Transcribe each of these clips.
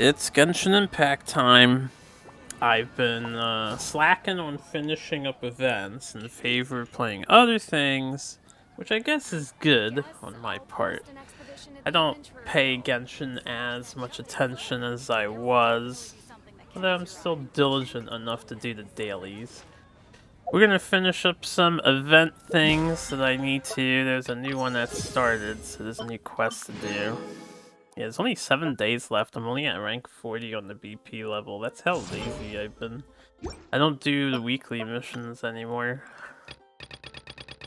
It's Genshin Impact time. I've been slacking on finishing up events in favor of playing other things, which I guess is good on my part. I don't pay Genshin as much attention as I was, although I'm still diligent enough to do the dailies. We're gonna finish up some event things that I need to. There's a new one that started, so there's a new quest to do. Yeah, there's only 7 days left. I'm only at rank 40 on the BP level. That's how lazy I've been. I don't do the weekly missions anymore.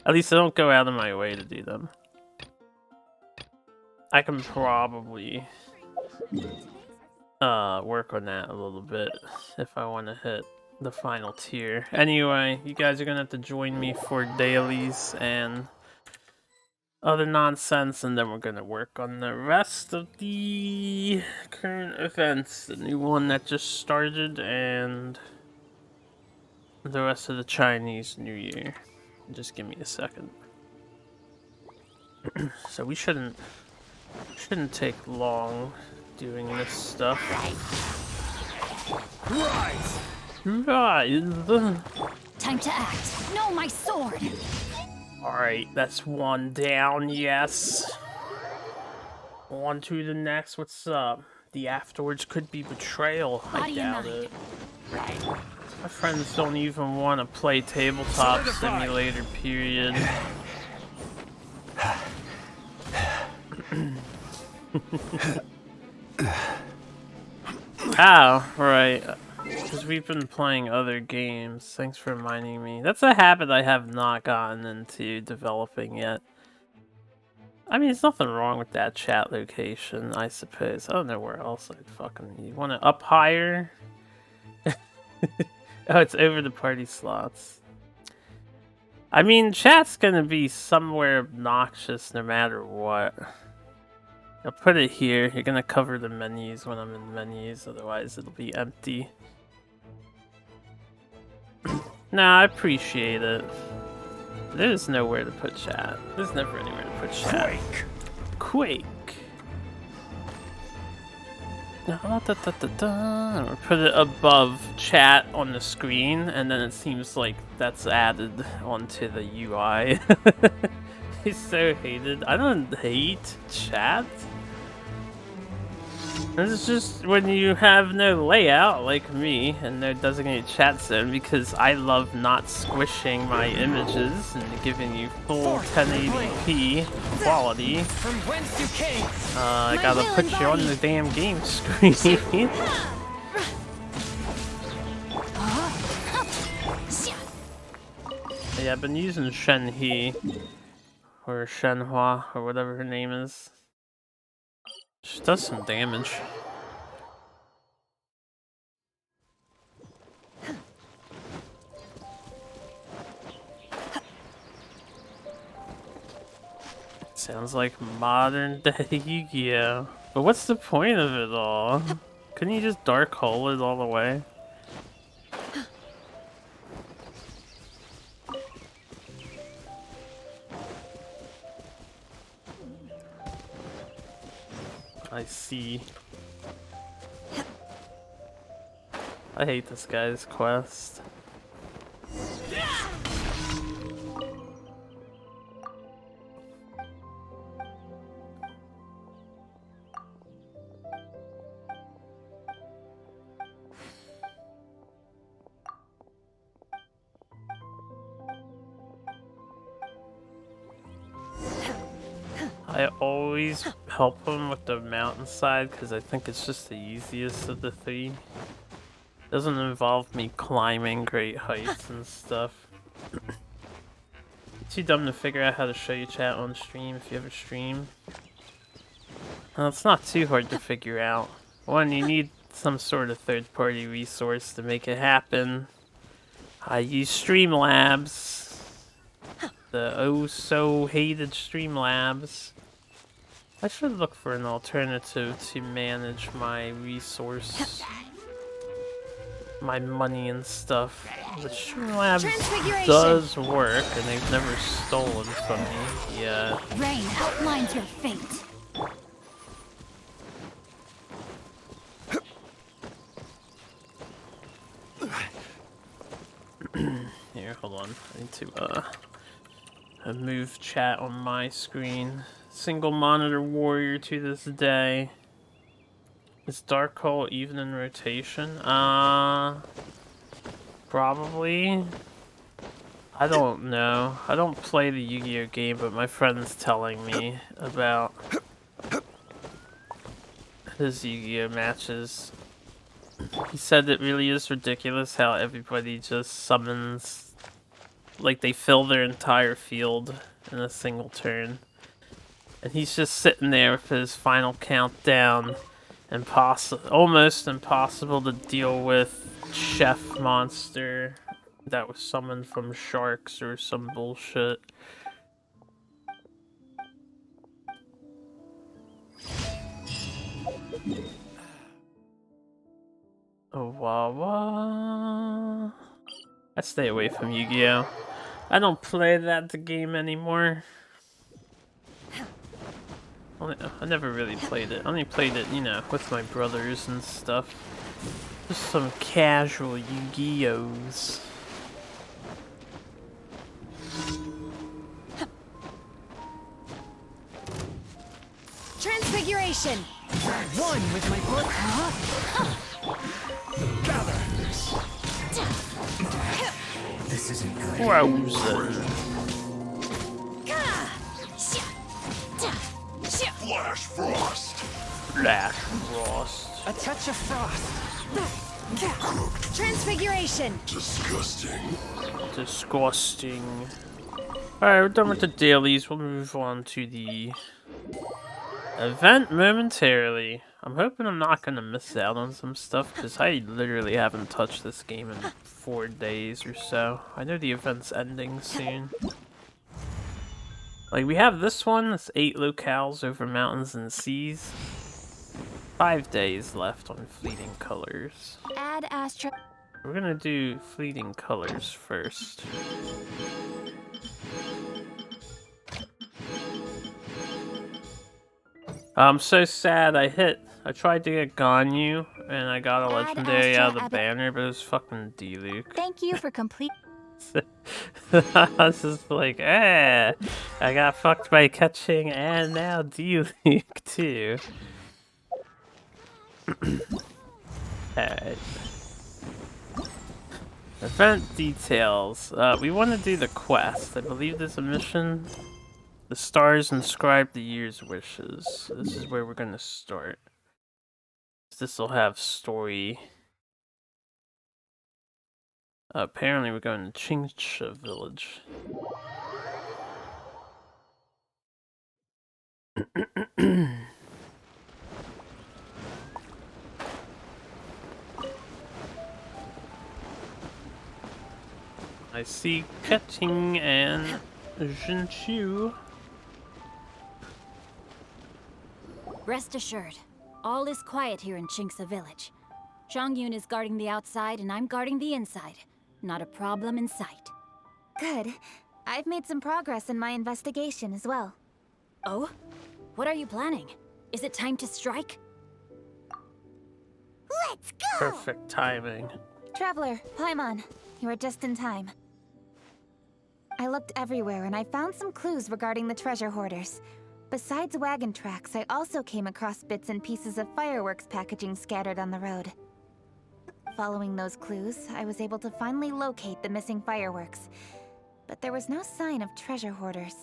At least I don't go out of my way to do them. I can probably work on that a little bit if I want to hit the final tier. Anyway, you guys are gonna have to join me for dailies and other nonsense, and then we're gonna work on the rest of the current events. The new one that just started and the rest of the Chinese New Year. Just give me a second. So we shouldn't take long doing this stuff. Right. Time to act. No, my sword. Alright, that's one down, yes. On to the next, what's up? The afterwards could be betrayal, I doubt it. My friends don't even want to play tabletop simulator, period. Oh, right. Because we've been playing other games. Thanks for reminding me. That's a habit I have not gotten into developing yet. I mean, there's nothing wrong with that chat location, I suppose. I don't know where else I'd fucking... You want to up higher? Oh, it's over the party slots. I mean, chat's gonna be somewhere obnoxious no matter what. I'll put it here. You're gonna cover the menus when I'm in menus, otherwise it'll be empty. Nah, I appreciate it. There's nowhere to put chat. There's never anywhere to put chat. Quake. Or put it above chat on the screen, and then it seems like that's added onto the UI. He's so hated. I don't hate chat. It's just when you have no layout like me and no designated chat zone, because I love not squishing my images and giving you full 1080p quality. I gotta put you on the damn game screen. Yeah, I've been using Shenhe or Shenhua or whatever her name is. She does some damage. Sounds like modern day Yu-Gi-Oh! But what's the point of it all? Couldn't you just dark hole it all the way? I see. I hate this guy's quest. I always help him with the mountainside because I think it's just the easiest of the three. Doesn't involve me climbing great heights and stuff. Too dumb to figure out how to show you chat on stream if you ever stream. Well, it's not too hard to figure out. One, you need some sort of third-party resource to make it happen. I use Streamlabs. The oh-so-hated Streamlabs. I should look for an alternative to manage my resource, my money and stuff. But Streamlabs does work, and they've never stolen from me yet. Rain outlines your fate. Here, hold on. I need to move chat on my screen. Single monitor warrior to this day. Is Dark Hole even in rotation? Probably. I don't know. I don't play the Yu-Gi-Oh game, but my friend's telling me about his Yu-Gi-Oh matches. He said it really is ridiculous how everybody just summons, like they fill their entire field in a single turn. And he's just sitting there with his final countdown. Almost impossible to deal with chef monster that was summoned from sharks or some bullshit. Oh, Wawa. I stay away from Yu-Gi-Oh! I don't play that the game anymore. I never really played it. I only played it, you know, with my brothers and stuff. Just some casual Yu-Gi-Ohs. Transfiguration! One with my book. Gather. This isn't good. Wowza. Flash Frost! Flash Frost. A touch of frost. Transfiguration! Disgusting. Disgusting. Alright, we're done with the dailies. We'll move on to the event momentarily. I'm hoping I'm not gonna miss out on some stuff, because I literally haven't touched this game in 4 days or so. I know the event's ending soon. Like, we have this one, it's 8 locales over mountains and seas. 5 days left on Fleeting Colors. Add Astra. We're gonna do Fleeting Colors first. I'm so sad. I tried to get Ganyu, and I got a legendary out of the banner, but it was fucking D-Luke. Thank you for complete. I was just like, I got fucked by catching, and now D-Luke too. Alright. Event details. We want to do the quest. I believe there's a mission. The stars inscribe the year's wishes. This is where we're gonna start. This will have story. Apparently we're going to Chingsha village. I see Keting and Jinchu. Rest assured, all is quiet here in Chingsha village. Zhongyun is guarding the outside and I'm guarding the inside. Not a problem in sight. Good. I've made some progress in my investigation as well. Oh? What are you planning? Is it time to strike? Let's go! Perfect timing. Traveler, Paimon, you are just in time. I looked everywhere and I found some clues regarding the treasure hoarders. Besides wagon tracks, I also came across bits and pieces of fireworks packaging scattered on the road. Following those clues, I was able to finally locate the missing fireworks. But there was no sign of treasure hoarders.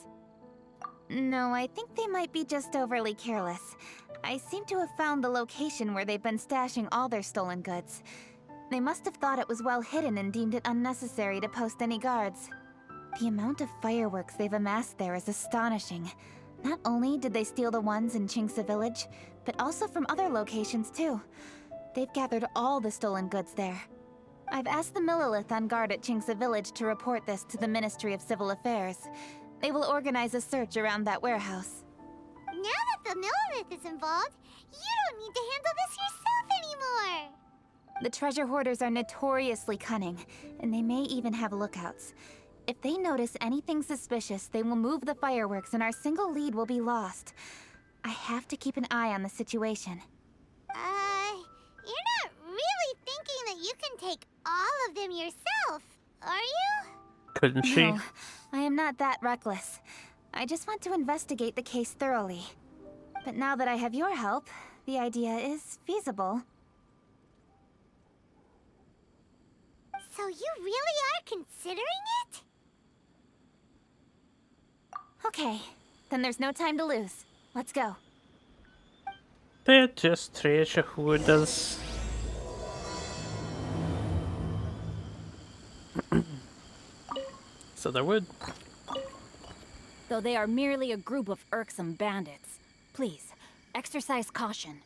No, I think they might be just overly careless. I seem to have found the location where they've been stashing all their stolen goods. They must have thought it was well hidden and deemed it unnecessary to post any guards. The amount of fireworks they've amassed there is astonishing. Not only did they steal the ones in Chingsha village, but also from other locations too. They've gathered all the stolen goods there. I've asked the Millilith on guard at Chingsha village to report this to the Ministry of Civil Affairs. They will organize a search around that warehouse. Now that the Millilith is involved, you don't need to handle this yourself anymore! The treasure hoarders are notoriously cunning, and they may even have lookouts. If they notice anything suspicious, they will move the fireworks and our single lead will be lost. I have to keep an eye on the situation. You're not really thinking that you can take all of them yourself, Are you? Couldn't she? No, I am not that reckless. I just want to investigate the case thoroughly. But now that I have your help, the idea is feasible. So you really are considering it? Okay, then there's no time to lose. Let's go. They're just treasure hoarders. So there would. Though they are merely a group of irksome bandits. Please, exercise caution.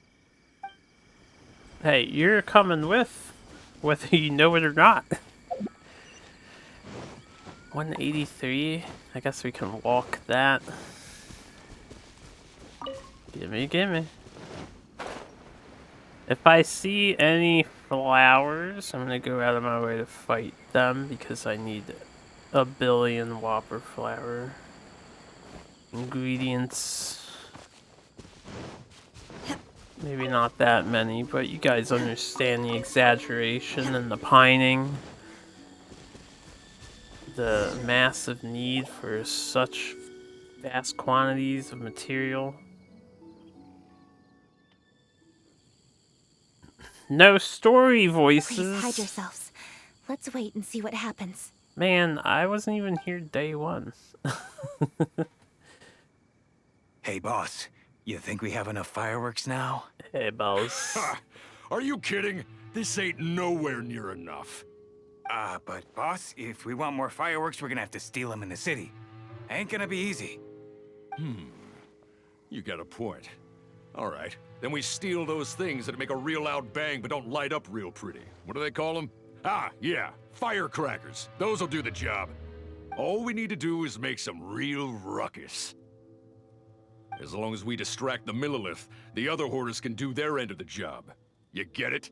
Hey, you're coming with, whether you know it or not. 183. I guess we can walk that. Gimme, gimme. If I see any flowers, I'm gonna go out of my way to fight them because I need a billion whopper flower ingredients. Maybe not that many, but you guys understand the exaggeration and the pining. The massive need for such vast quantities of material. No story voices. Please hide yourselves. Let's wait and see what happens. Man, I wasn't even here day one. Hey, boss. You think we have enough fireworks now? Hey, boss. Ha! Are you kidding? This ain't nowhere near enough. But boss, if we want more fireworks, we're gonna have to steal them in the city. Ain't gonna be easy. You got a point. All right, then we steal those things that make a real loud bang but don't light up real pretty. What do they call them? Ah, yeah, firecrackers. Those'll do the job. All we need to do is make some real ruckus. As long as we distract the Millilith, the other hoarders can do their end of the job. You get it?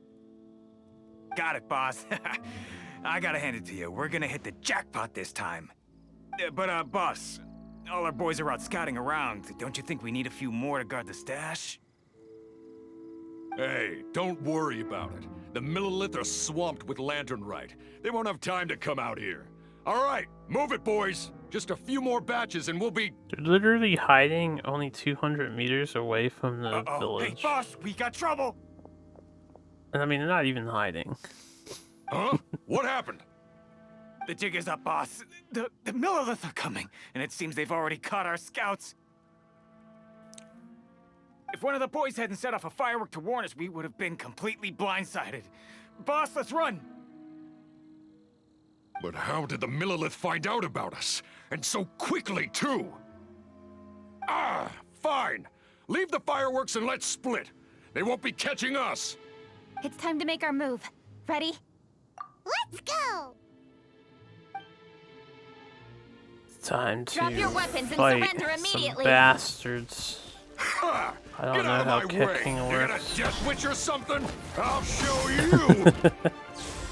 Got it, boss. I gotta hand it to you. We're gonna hit the jackpot this time. But, boss, all our boys are out scouting around. Don't you think we need a few more to guard the stash? Hey, don't worry about it. The Millilith are swamped with lantern Rite. They won't have time to come out here. All right, move it, boys. Just a few more batches and we'll be... They're literally hiding only 200 meters away from the Uh-oh. village. Hey, boss, we got trouble! And I mean, they're not even hiding. Huh? What happened? The jig is up, boss. The Millilith are coming, and it seems they've already caught our scouts. If one of the boys hadn't set off a firework to warn us, we would have been completely blindsided. Boss, let's run! But how did the Millilith find out about us? And so quickly, too? Ah, fine. Leave the fireworks and let's split. They won't be catching us. It's time to make our move. Ready? Let's go! It's time to Drop your weapons and fight surrender some immediately. bastards. Ha! I don't Get know out how of my way. kicking You got a works. death witch or something? I'll show you.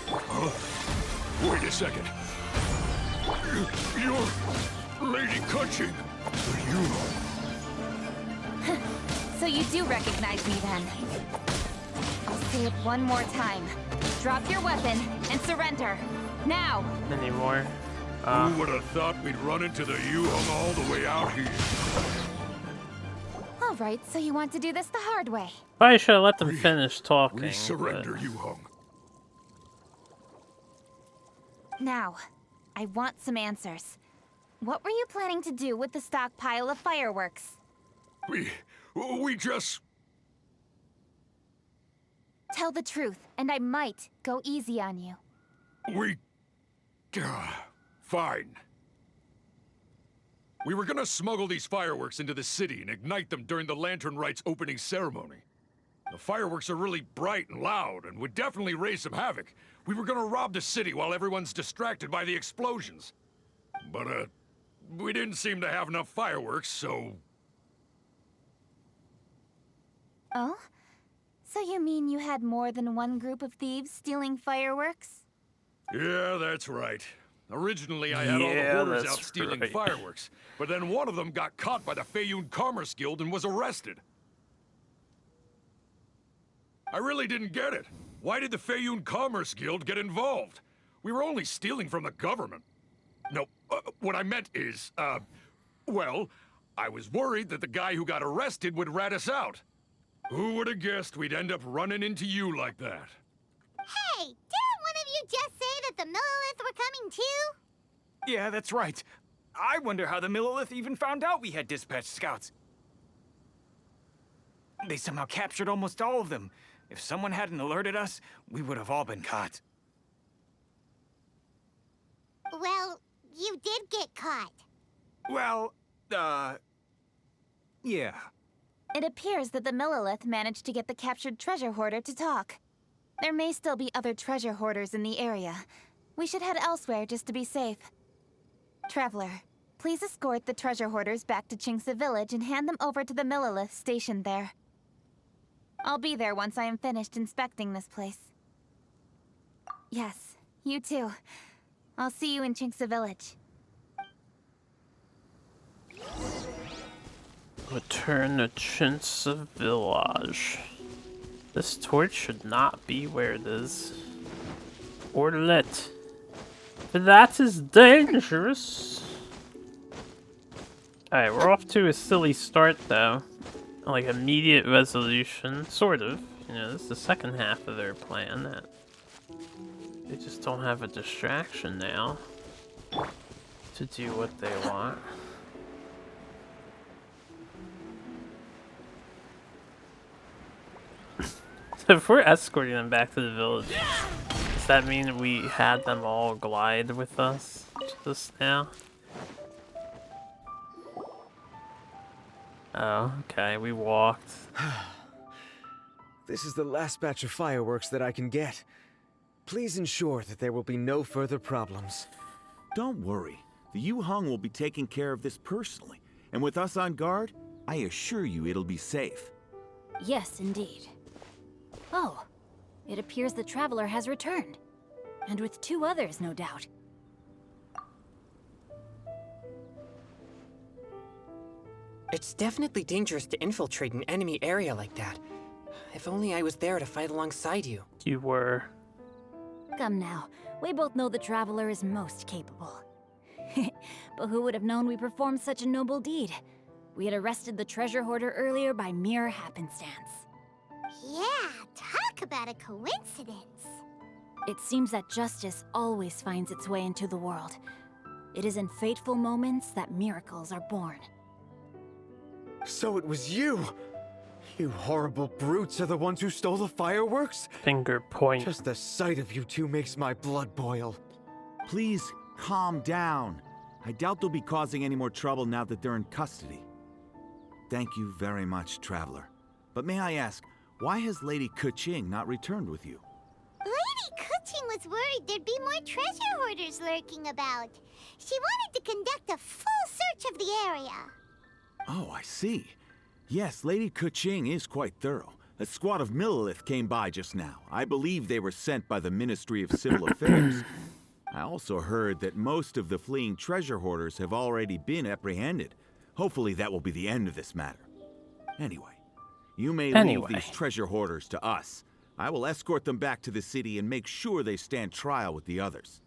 Huh? Wait a second. You're Lady Cutching. You. So you do recognize me then. I'll say it one more time. Drop your weapon and surrender. Now! Anymore. Who would have thought we'd run into the Yuhong all the way out here? Alright, so you want to do this the hard way. Probably should have let them finish talking. We surrender, but- Yuhong. Now, I want some answers. What were you planning to do with the stockpile of fireworks? We just... Tell the truth, and I might go easy on you. Fine. We were gonna smuggle these fireworks into the city and ignite them during the Lantern Rite's opening ceremony. The fireworks are really bright and loud and would definitely raise some havoc. We were gonna rob the city while everyone's distracted by the explosions. But, we didn't seem to have enough fireworks, so... Oh? So you mean you had more than one group of thieves stealing fireworks? Yeah, that's right. Originally, I had all the Yeah, hoarders that's out stealing right. fireworks, but then one of them got caught by the Feiyun Commerce Guild and was arrested. I really didn't get it. Why did the Feiyun Commerce Guild get involved? We were only stealing from the government. No, what I meant is, well, I was worried that the guy who got arrested would rat us out. Who would have guessed we'd end up running into you like that? Hey, didn't one of you just say that the Millilith were coming too? Yeah, that's right. I wonder how the Millilith even found out we had dispatched scouts. They somehow captured almost all of them. If someone hadn't alerted us, we would have all been caught. Well, you did get caught. Well, yeah. It appears that the Millilith managed to get the captured treasure hoarder to talk. There may still be other treasure hoarders in the area. We should head elsewhere just to be safe. Traveler, please escort the treasure hoarders back to Chinksa Village and hand them over to the Millilith stationed there. I'll be there once I am finished inspecting this place. Yes, you too. I'll see you in Chinksa Village. Return to Chinsa Village. This torch should not be where it is. Or lit. For that is dangerous. Alright, we're off to a silly start though. Like immediate resolution, sort of. You know, this is the second half of their plan. That they just don't have a distraction now to do what they want. So if we're escorting them back to the village, does that mean we had them all glide with us just now? Oh, okay, we walked. This is the last batch of fireworks that I can get. Please ensure that there will be no further problems. Don't worry. The Yu-Hung will be taking care of this personally. And with us on guard, I assure you it'll be safe. Yes, indeed. Oh, it appears the traveler has returned. And with 2 others, no doubt. It's definitely dangerous to infiltrate an enemy area like that. If only I was there to fight alongside you. You were. Come now, we both know the traveler is most capable. But who would have known we performed such a noble deed? We had arrested the treasure hoarder earlier by mere happenstance. Yeah, talk about a coincidence. It seems that justice always finds its way into the world. It is in fateful moments that miracles are born. So it was you! You horrible brutes are the ones who stole the fireworks? Finger point. Just the sight of you two makes my blood boil. Please, calm down. I doubt they'll be causing any more trouble now that they're in custody. Thank you very much, Traveler. But may I ask, why has Lady Keqing not returned with you? Lady Keqing was worried there'd be more treasure hoarders lurking about. She wanted to conduct a full search of the area. Oh, I see. Yes, Lady Keqing is quite thorough. A squad of Millilith came by just now. I believe they were sent by the Ministry of Civil Affairs. I also heard that most of the fleeing treasure hoarders have already been apprehended. Hopefully that will be the end of this matter. Anyway, you may leave these treasure hoarders to us. I will escort them back to the city and make sure they stand trial with the others.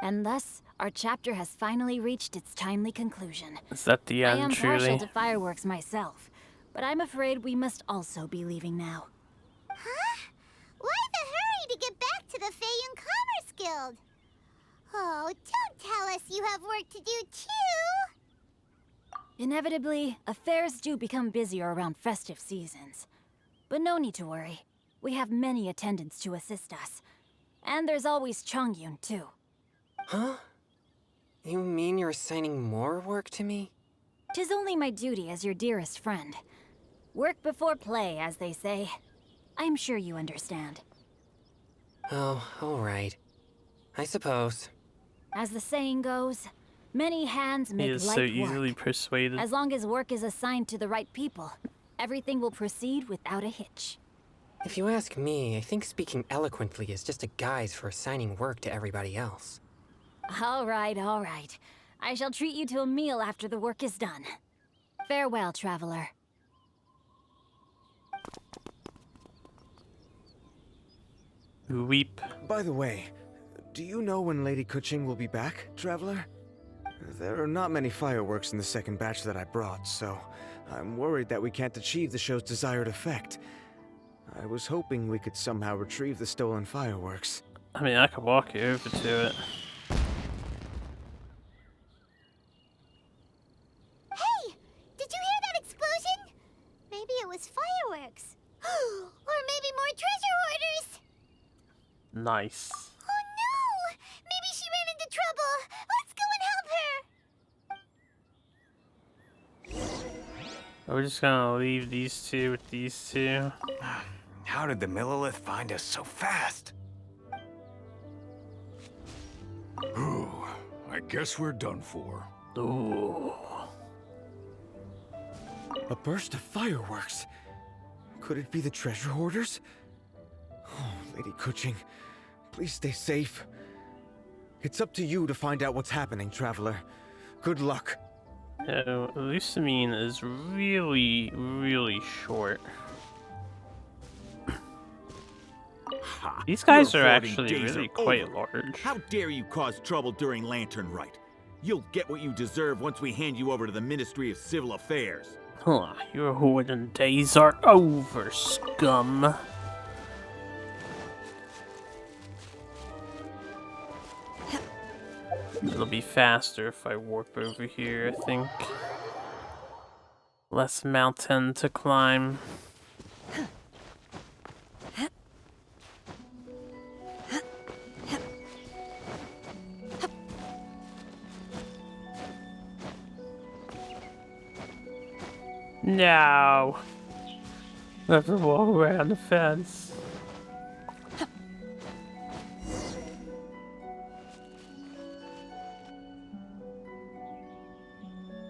And thus, our chapter has finally reached its timely conclusion. Is that the end, I am truly? partial to fireworks myself, but I'm afraid we must also be leaving now. Huh? Why the hurry to get back to the Feiyun Commerce Guild? Oh, don't tell us you have work to do too! Inevitably, affairs do become busier around festive seasons. But no need to worry. We have many attendants to assist us. And there's always Chongyun, too. Huh? You mean you're assigning more work to me? 'Tis only my duty as your dearest friend. Work before play, as they say. I'm sure you understand. Oh, alright. I suppose. As the saying goes, many hands make He light is work. so easily persuaded. As long as work is assigned to the right people, everything will proceed without a hitch. If you ask me, I think speaking eloquently is just a guise for assigning work to everybody else. All right, all right. I shall treat you to a meal after the work is done. Farewell, traveler. Weep. By the way, Do you know when Lady Kuching will be back, Traveler? There are not many fireworks in the second batch that I brought, so I'm worried that we can't achieve the show's desired effect. I was hoping we could somehow retrieve the stolen fireworks. I mean, I could walk you over to it. Hey! Did you hear that explosion? Maybe it was fireworks. Or maybe more treasure hoarders! Nice. Oh no! Maybe she ran into trouble! Let's go and help her! We're just gonna leave these two with these two. How did the Millilith find us so fast? Ooh, I guess we're done for. Ooh. A burst of fireworks? Could it be the treasure hoarders? Oh, Lady Kuching, please stay safe. It's up to you to find out what's happening, Traveler. Good luck. No, Lucamine is really, really short. Ha! These guys Your are hoarding actually days really are quite over. large. How dare you cause trouble during Lantern Rite? You'll get what you deserve once we hand you over to the Ministry of Civil Affairs. Huh, your hoarding days are over, scum. It'll be faster if I warp over here, I think. Less mountain to climb. No! I have to walk around the fence.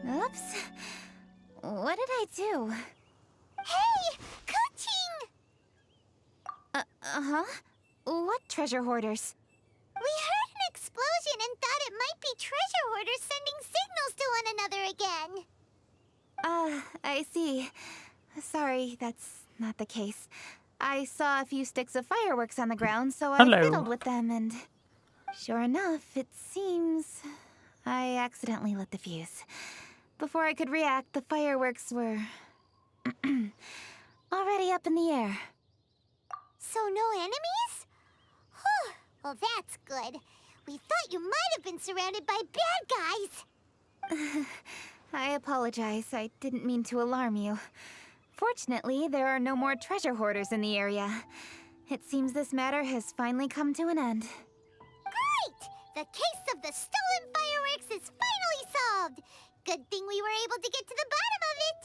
Oops. What did I do? Hey! Kuching! Uh-huh? What treasure hoarders? We heard an explosion and thought it might be treasure hoarders sending signals to one another again. I see. Sorry, that's not the case. I saw a few sticks of fireworks on the ground, so I Hello. fiddled with them, and sure enough, it seems I accidentally lit the fuse. Before I could react, the fireworks were already up in the air. So no enemies? Whew. Well, that's good. We thought you might have been surrounded by bad guys. I apologize. I didn't mean to alarm you. Fortunately, there are no more treasure hoarders in the area. It seems this matter has finally come to an end. Great! The case of the stolen fireworks is finally solved. Good thing we were able to get to the bottom of it.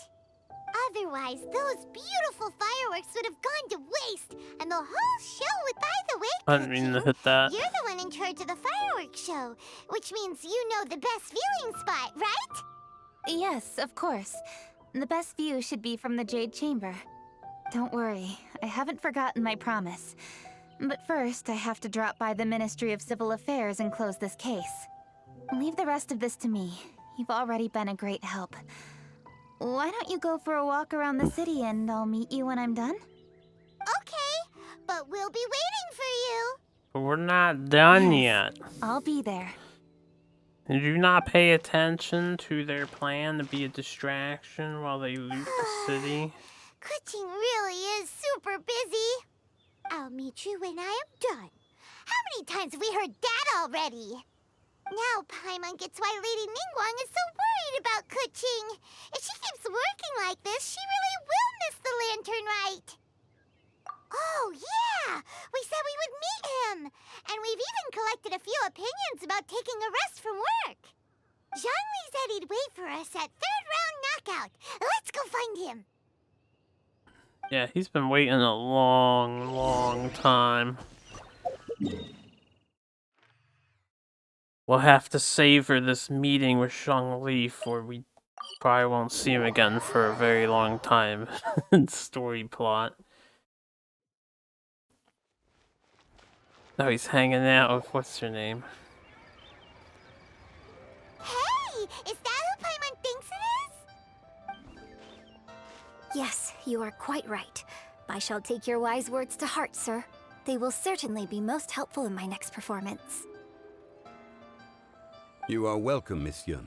Otherwise, those beautiful fireworks would have gone to waste, and the whole show would. By the way, I didn't mean to Kuching, hit that. you're the one in charge of the fireworks show, which means you know the best viewing spot, right? Yes, of course. The best view should be from the Jade Chamber. Don't worry, I haven't forgotten my promise. But first, I have to drop by the Ministry of Civil Affairs and close this case. Leave the rest of this to me. You've already been a great help. Why don't you go for a walk around the city and I'll meet you when I'm done? Okay, but we'll be waiting for you. But we're not done Yes. yet. I'll be there. Did you not pay attention to their plan to be a distraction while they loot the city? Kuching really is super busy. I'll meet you when I am done. How many times have we heard that already? Now Paimon gets why Lady Ningguang is so worried about Kuching. If she keeps working like this, she really will miss the Lantern Rite. Oh, yeah! We said we would meet him! And we've even collected a few opinions about taking a rest from work. Zhongli said he'd wait for us at third round knockout. Let's go find him. Yeah, he's been waiting a long, long time. We'll have to savor this meeting with Zhongli, for we probably won't see him again for a very long time in story plot. Now he's hanging out with what's her name? Hey! Is that who Paimon thinks it is? Yes, you are quite right. I shall take your wise words to heart, sir. They will certainly be most helpful in my next performance. You are welcome, Miss Yun.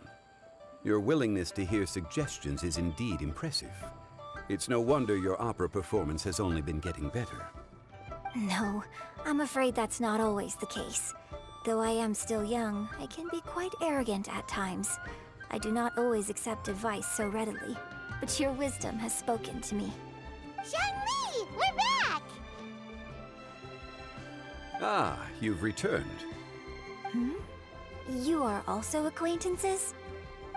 Your willingness to hear suggestions is indeed impressive. It's no wonder your opera performance has only been getting better. No, I'm afraid that's not always the case. Though I am still young, I can be quite arrogant at times. I do not always accept advice so readily, but your wisdom has spoken to me. Zhongli, we're back! Ah, you've returned. You are also acquaintances?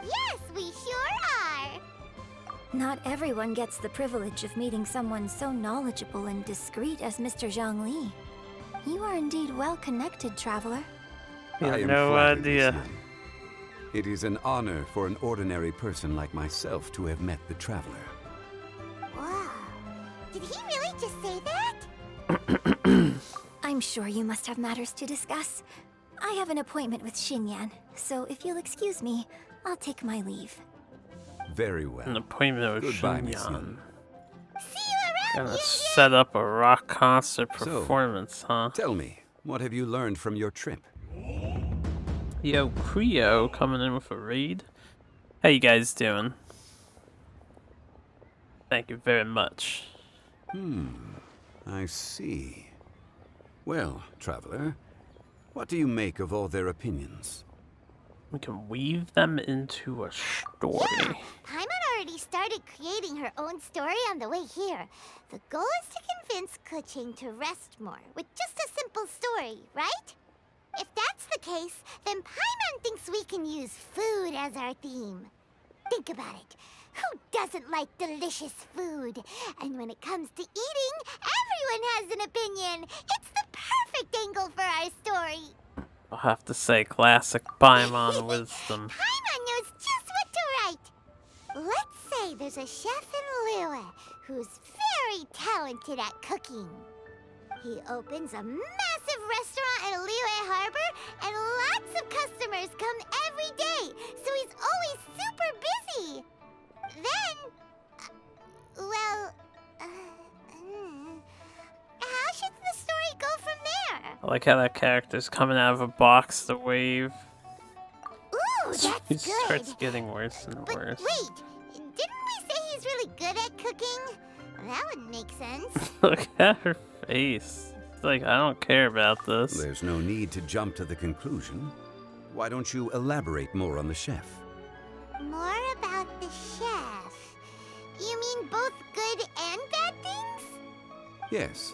Yes, we sure are! Not everyone gets the privilege of meeting someone so knowledgeable and discreet as Mr. Zhongli. You are indeed well connected, traveler. I am No flattered, Miss idea. Yun. It is an honor for an ordinary person like myself to have met the traveler. Wow. Did he really just say that? I'm sure you must have matters to discuss. I have an appointment with Xinyan, so if you'll excuse me, I'll take my leave. Very well. An appointment with Goodbye, Miss Xinyan. Yun. See you around, Gonna Yun set up a rock concert So, performance, huh? Tell me, what have you learned from your trip? Yo, Creo coming in with a raid. How you guys doing? Thank you very much. I see. Well, traveler, what do you make of all their opinions? We can weave them into a story. Yeah, Paimon already started creating her own story on the way here. The goal is to convince Kuching to rest more with just a simple story, right? If that's the case, then Paimon thinks we can use food as our theme. Think about it. Who doesn't like delicious food? And when it comes to eating, everyone has an opinion. It's the perfect angle for our story. I'll have to say classic Paimon wisdom. Paimon knows just what to write. Let's say there's a chef in Liyue who's very talented at cooking. He opens a massive restaurant in Liyue Harbor, and lots of customers come every day, so he's always super busy. Then, how should the story go from there? I like how that character's coming out of a box to wave. Ooh, that's It good. starts getting worse and But worse. wait, didn't we say he's really good at cooking? That wouldn't make sense. Look at her face. It's like, I don't care about this. There's no need to jump to the conclusion. Why don't you elaborate more on the chef? More about the chef. You mean both good and bad things? Yes.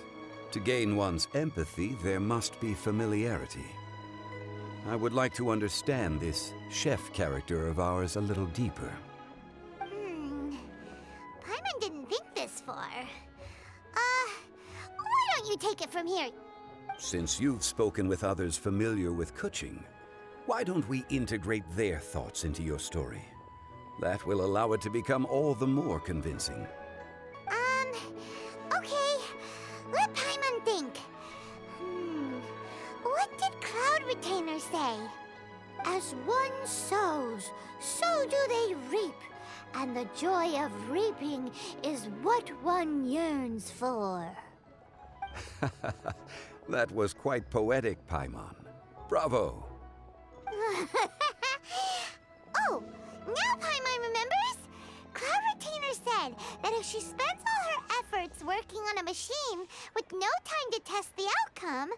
To gain one's empathy, there must be familiarity. I would like to understand this chef character of ours a little deeper. Paimon didn't think this far. Why don't you take it from here? Since you've spoken with others familiar with Kuching, why don't we integrate their thoughts into your story? That will allow it to become all the more convincing. Okay. Let Paimon think. What did Cloud Retainer say? As one sows, so do they reap. And the joy of reaping is what one yearns for. That was quite poetic, Paimon. Bravo! Oh, now Paimon remembers? Cloud Retainer said that if she spends all her efforts working on a machine with no time to test the outcome,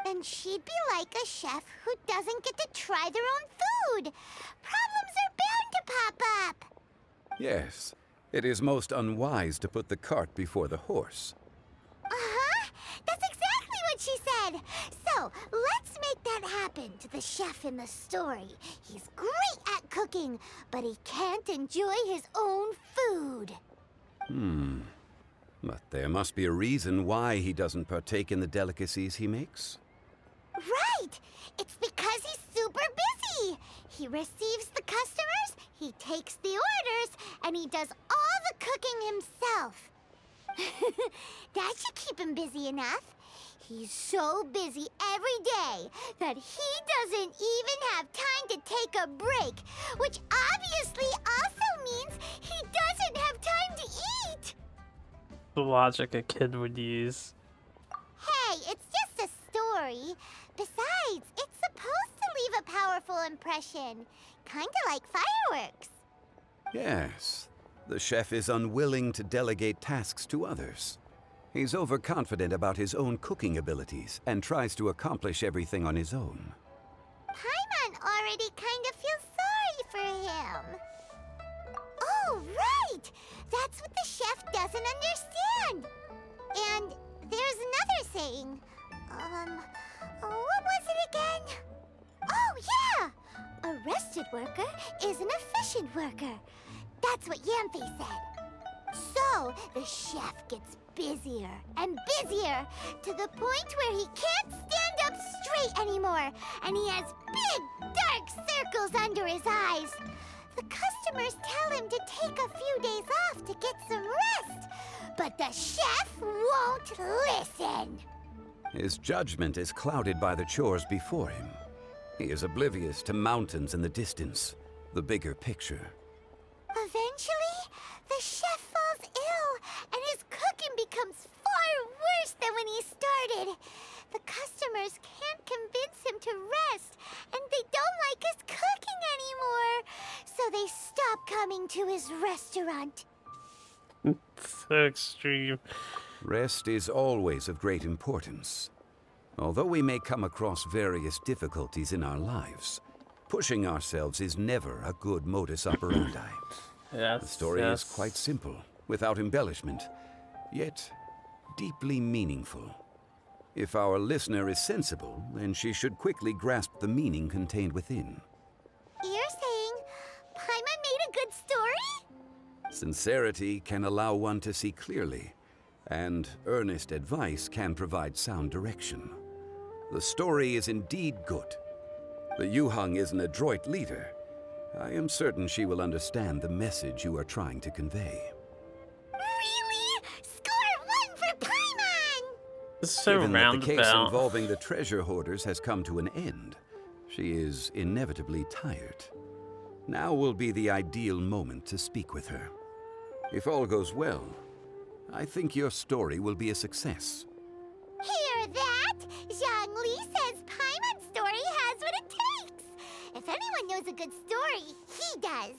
then she'd be like a chef who doesn't get to try their own food. Problems are bound to pop up. Yes, it is most unwise to put the cart before the horse. Uh-huh. That's exactly what she said. So, let's make that happen to the chef in the story. He's great at cooking, but he can't enjoy his own food. But there must be a reason why he doesn't partake in the delicacies he makes. Right! It's because he's super busy. He receives the customers, he takes the orders, and he does all the cooking himself. That should keep him busy enough. He's so busy every day that he doesn't even have time to take a break, which obviously also means he doesn't have time to eat. The logic a kid would use. Hey, it's just a story. Besides, it's supposed to leave a powerful powerful impression. Kinda like fireworks. Yes, the chef is unwilling to delegate tasks to others. He's overconfident about his own cooking abilities and tries to accomplish everything on his own. Paimon already kinda feels sorry for him. Oh, right! That's what the chef doesn't understand. And there's another saying. What was it again? Oh, yeah! A rested worker is an efficient worker. That's what Yamfe said. So, the chef gets busier and busier to the point where he can't stand up straight anymore, and he has big, dark circles under his eyes. The customers tell him to take a few days off to get some rest, but the chef won't listen. His judgment is clouded by the chores before him. He is oblivious to mountains in the distance, the bigger picture. Eventually, the chef falls ill, and his cooking becomes far worse than when he started. The customers can't convince him to rest, and they don't like his cooking anymore. So they stop coming to his restaurant. So extreme. Rest is always of great importance. Although we may come across various difficulties in our lives, pushing ourselves is never a good modus operandi. Yes, The story is quite simple, without embellishment, yet deeply meaningful. If our listener is sensible, then she should quickly grasp the meaning contained within. You're saying Paimon made a good story? Sincerity can allow one to see clearly, and earnest advice can provide sound direction. The story is indeed good. The Yuhang is an adroit leader. I am certain she will understand the message you are trying to convey. Really? Score 1 for Paimon! It's so Given that the case roundabout. involving the treasure hoarders has come to an end, she is inevitably tired. Now will be the ideal moment to speak with her. If all goes well, I think your story will be a success. Hear that? Zhang Li says Paimon's story has what it takes. If anyone knows a good story, he does.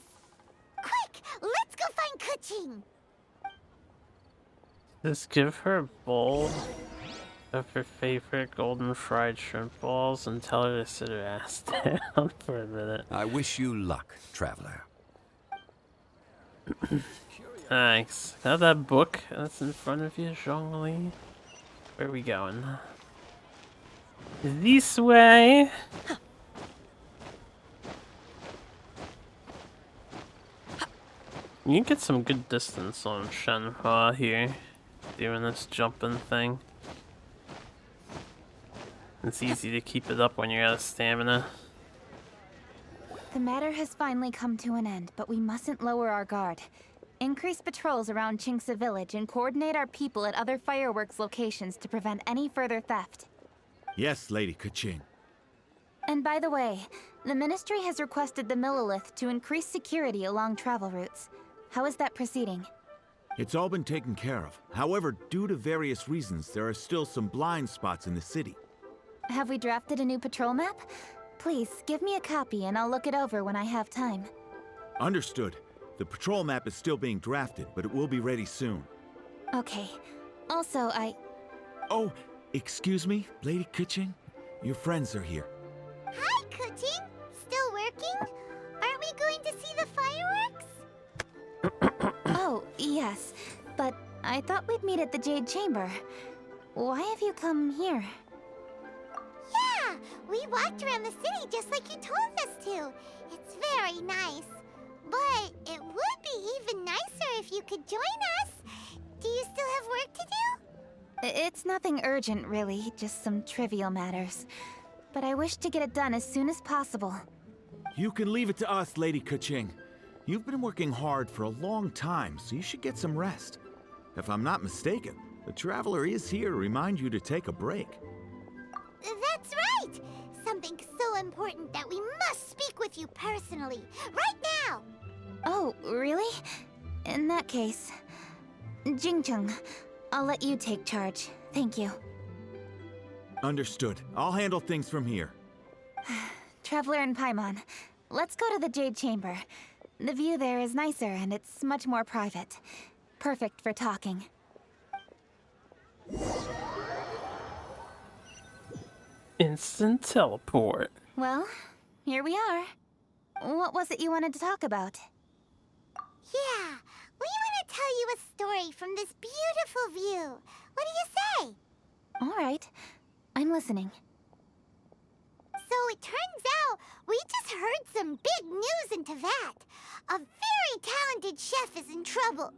Quick, let's go find Kuching. Just give her a bowl of her favorite golden fried shrimp balls and tell her to sit her ass down for a minute. I wish you luck, traveler. Thanks. Got that book that's in front of you, Zhongli? Where are we going? This way. You can get some good distance on Shenhua here, doing this jumping thing. It's easy to keep it up when you're out of stamina. The matter has finally come to an end, but we mustn't lower our guard. Increase patrols around Qingce Village and coordinate our people at other fireworks locations to prevent any further theft. Yes, Lady Keqing. And by the way, the Ministry has requested the Millilith to increase security along travel routes. How is that proceeding? It's all been taken care of. However, due to various reasons, there are still some blind spots in the city. Have we drafted a new patrol map? Please, give me a copy and I'll look it over when I have time. Understood. The patrol map is still being drafted, but it will be ready soon. Okay. Also, Oh, excuse me, Lady Keqing? Your friends are here. Hi, Kuching. Still working? Aren't we going to see the fireworks? Oh, yes. But I thought we'd meet at the Jade Chamber. Why have you come here? Yeah, we walked around the city just like you told us to. It's very nice. But it would be even nicer if you could join us. Do you still have work to do? It's nothing urgent, really. Just some trivial matters. But I wish to get it done as soon as possible. You can leave it to us, Lady Keqing. You've been working hard for a long time, so you should get some rest. If I'm not mistaken, the Traveler is here to remind you to take a break. That's right! Something so important that we must speak with you personally, right now! Oh, really? In that case... Jingcheng, I'll let you take charge. Thank you. Understood. I'll handle things from here. Traveler and Paimon, let's go to the Jade Chamber. The view there is nicer and it's much more private. Perfect for talking. Instant teleport. Well, here we are. What was it you wanted to talk about? Yeah, we want to tell you a story from this beautiful view. What do you say? All right, I'm listening. So it turns out we just heard some big news in Teyvat. A very talented chef is in trouble.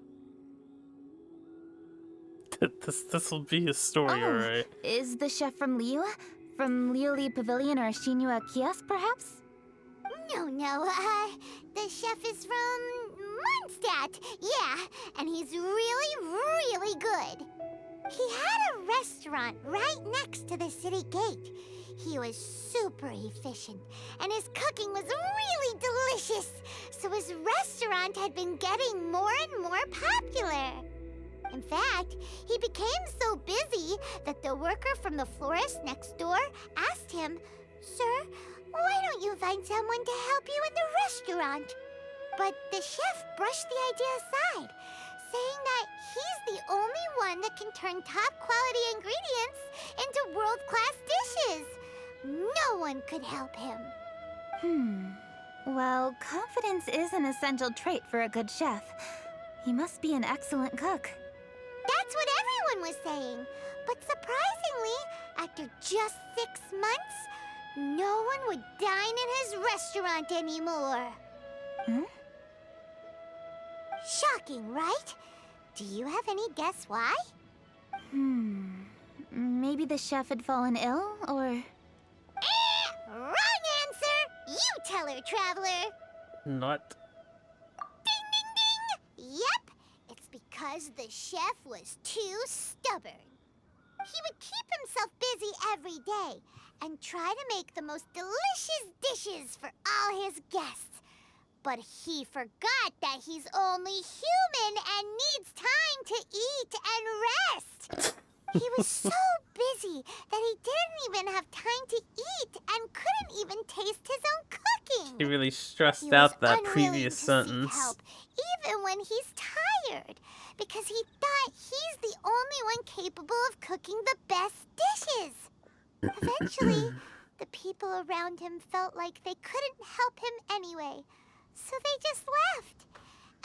This will be a story, alright. Is the chef from Liyue? From Liuli Pavilion or Shinua Kiosk, perhaps? No, the chef is from Mondstadt. Yeah, and he's really good. He had a restaurant right next to the city gate. He was super efficient, and his cooking was really delicious. So his restaurant had been getting more and more popular. In fact, he became so busy that the worker from the florist next door asked him, "Sir, why don't you find someone to help you in the restaurant?" But the chef brushed the idea aside, saying that he's the only one that can turn top-quality ingredients into world-class dishes. No one could help him. Well, confidence is an essential trait for a good chef. He must be an excellent cook. That's what everyone was saying. But surprisingly, after just 6 months, no one would dine in his restaurant anymore. Shocking, right? Do you have any guess why? Maybe the chef had fallen ill, or... Wrong answer! You tell her, Traveler! Not. Ding, ding, ding! Yep, it's because the chef was too stubborn. He would keep himself busy every day and try to make the most delicious dishes for all his guests. But he forgot that he's only human and needs time to eat and rest. He was so busy that he didn't even have time to eat and couldn't even taste his own cooking. He really stressed He out was that unwilling previous to seek sentence. help, even when he's tired, because he thought he's the only one capable of cooking the best dishes. Eventually, the people around him felt like they couldn't help him anyway, so they just left.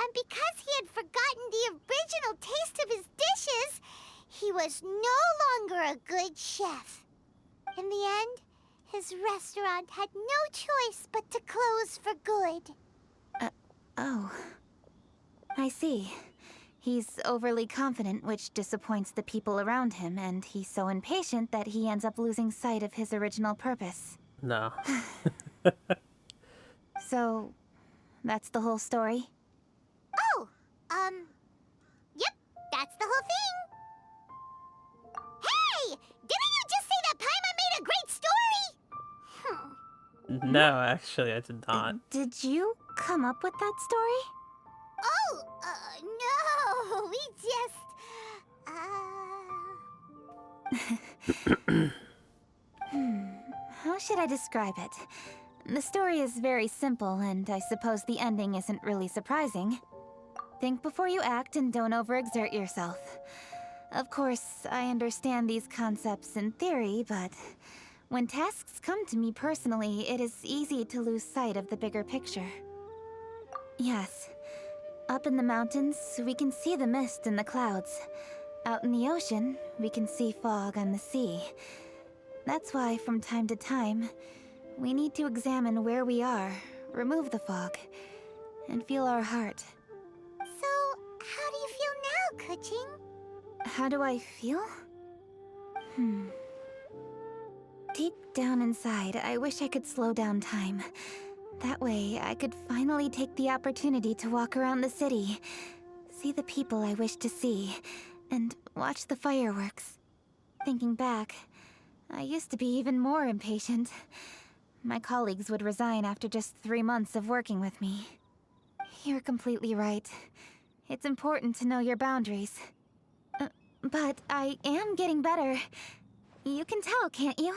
And because he had forgotten the original taste of his dishes, he was no longer a good chef. In the end, his restaurant had no choice but to close for good. Oh. I see. He's overly confident, which disappoints the people around him, and he's so impatient that he ends up losing sight of his original purpose. No. So, that's the whole story? Oh, yep, that's the whole thing. Hey! Didn't you just say that Paimon made a great story? No, actually, I did not. Did you come up with that story? Oh, no, we just, How should I describe it? The story is very simple, and I suppose the ending isn't really surprising. Think before you act and don't overexert yourself. Of course, I understand these concepts in theory, but when tasks come to me personally, it is easy to lose sight of the bigger picture. Yes. Up in the mountains, we can see the mist and the clouds. Out in the ocean, we can see fog on the sea. That's why, from time to time, we need to examine where we are, remove the fog, and feel our heart. So, how do you feel now, Kuching? How do I feel? Deep down inside, I wish I could slow down time. That way, I could finally take the opportunity to walk around the city, see the people I wish to see, and watch the fireworks. Thinking back, I used to be even more impatient. My colleagues would resign after just 3 months of working with me. You're completely right. It's important to know your boundaries. But I am getting better. You can tell, can't you?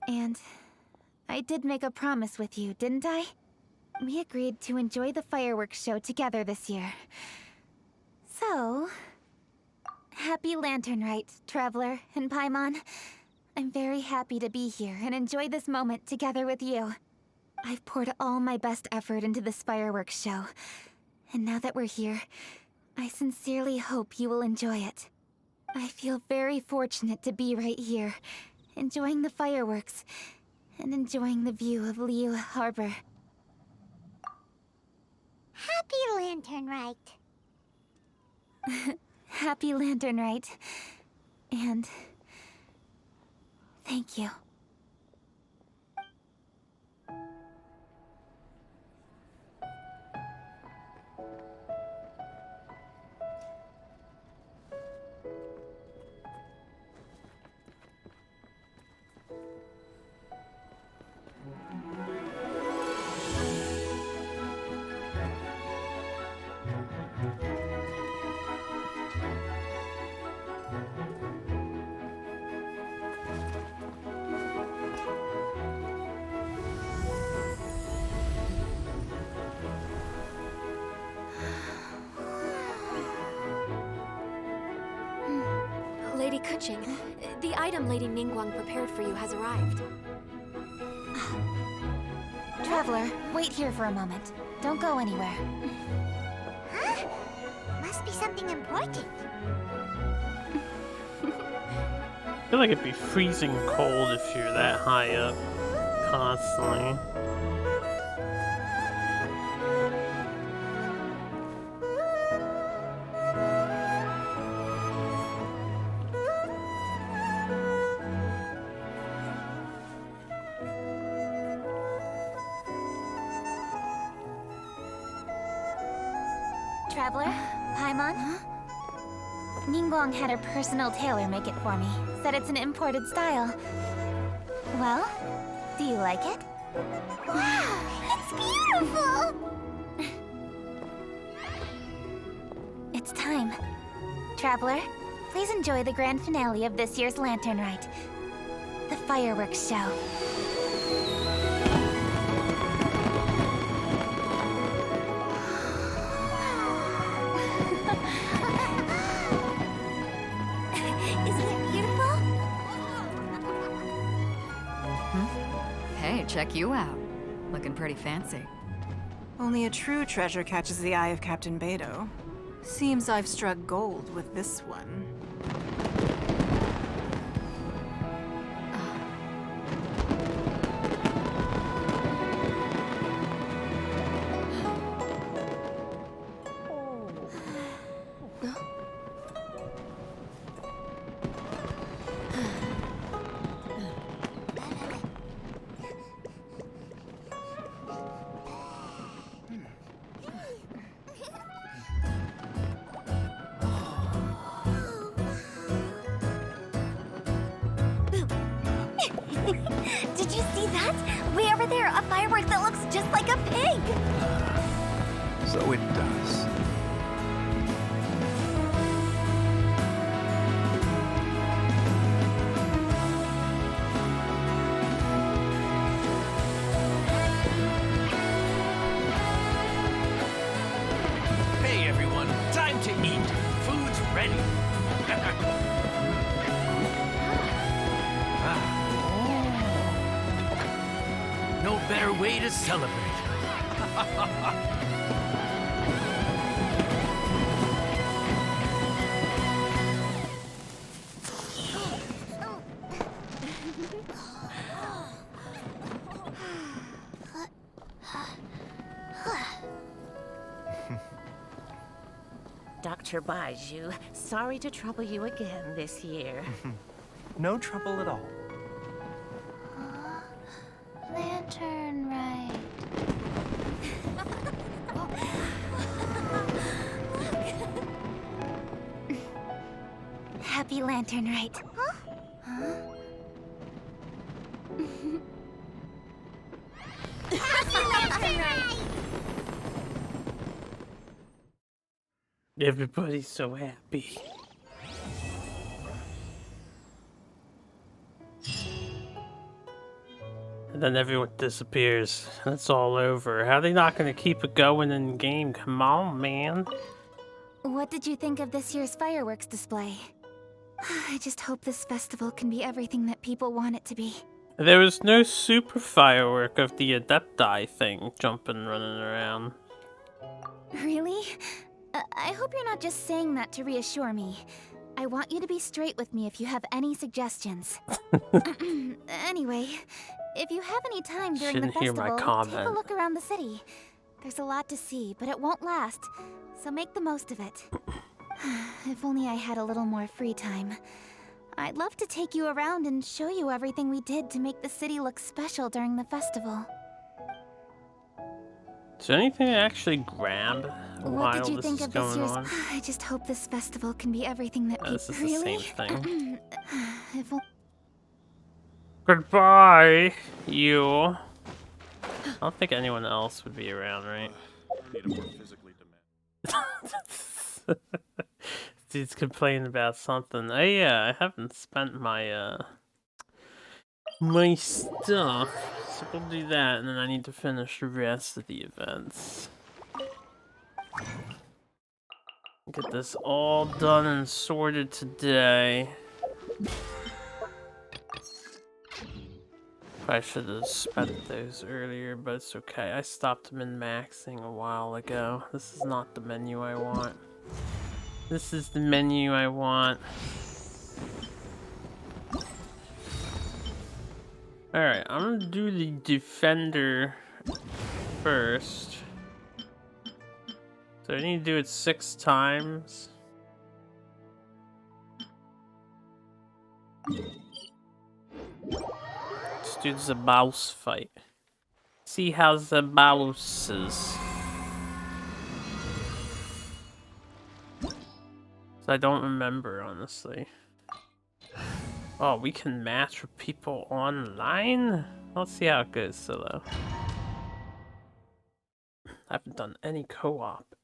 And I did make a promise with you, didn't I? We agreed to enjoy the fireworks show together this year. So... Happy Lantern Rite, Traveler and Paimon. I'm very happy to be here and enjoy this moment together with you. I've poured all my best effort into this fireworks show. And now that we're here, I sincerely hope you will enjoy it. I feel very fortunate to be right here, enjoying the fireworks, and enjoying the view of Liu Harbor. Happy Lantern Rite. Happy Lantern Rite. And... thank you. Lady Kuching, the item Lady Ningguang prepared for you has arrived. Traveler, wait here for a moment. Don't go anywhere. Huh? Must be something important. I feel like it'd be freezing cold if you're that high up constantly. Traveler, Paimon? Ningguang had her personal tailor make it for me. Said it's an imported style. Well, do you like it? Wow, it's beautiful! It's time. Traveler, please enjoy the grand finale of this year's Lantern Rite. The fireworks show. Hey, check you out. Looking pretty fancy. Only a true treasure catches the eye of Captain Beidou. Seems I've struck gold with this one. Did you see that? Way over there, a firework that looks just like a pig! So it does. Hey everyone, time to eat. Food's ready. No better way to celebrate. Dr. Baiju, sorry to trouble you again this year. No trouble at all. Lantern Rite. Happy Lantern Rite. Happy Lantern Rite! Everybody's so happy. then everyone disappears. It's all over. How are they not gonna keep it going in game? Come on, man. What did you think of this year's fireworks display? I just hope this festival can be everything that people want it to be. There was no super firework of the Adepti thing jumping, running around. Really? I hope you're not just saying that to reassure me. I want you to be straight with me if you have any suggestions. Anyway, if you have any time during the festival, take a look around the city. There's a lot to see, but it won't last, so make the most of it. If only I had a little more free time. I'd love to take you around and show you everything we did to make the city look special during the festival. Is there anything to actually grab What did you think of this year's? on? I just hope this festival can be everything that people This is really. the same thing. If Goodbye, you. I don't think anyone else would be around, right? Dude's complaining about something. Oh yeah, I haven't spent my my stuff, so we'll do that, and then I need to finish the rest of the events. Get this all done and sorted today. I should have spent those earlier, but it's okay. I stopped min-maxing a while ago. This is not the menu I want. This is the menu I want. Alright, I'm gonna do the defender first. So I need to do it 6 times. Let's do the mouse fight. See how the mouse is. I don't remember, honestly. Oh, we can match with people online? Let's see how it goes solo. I haven't done any co-op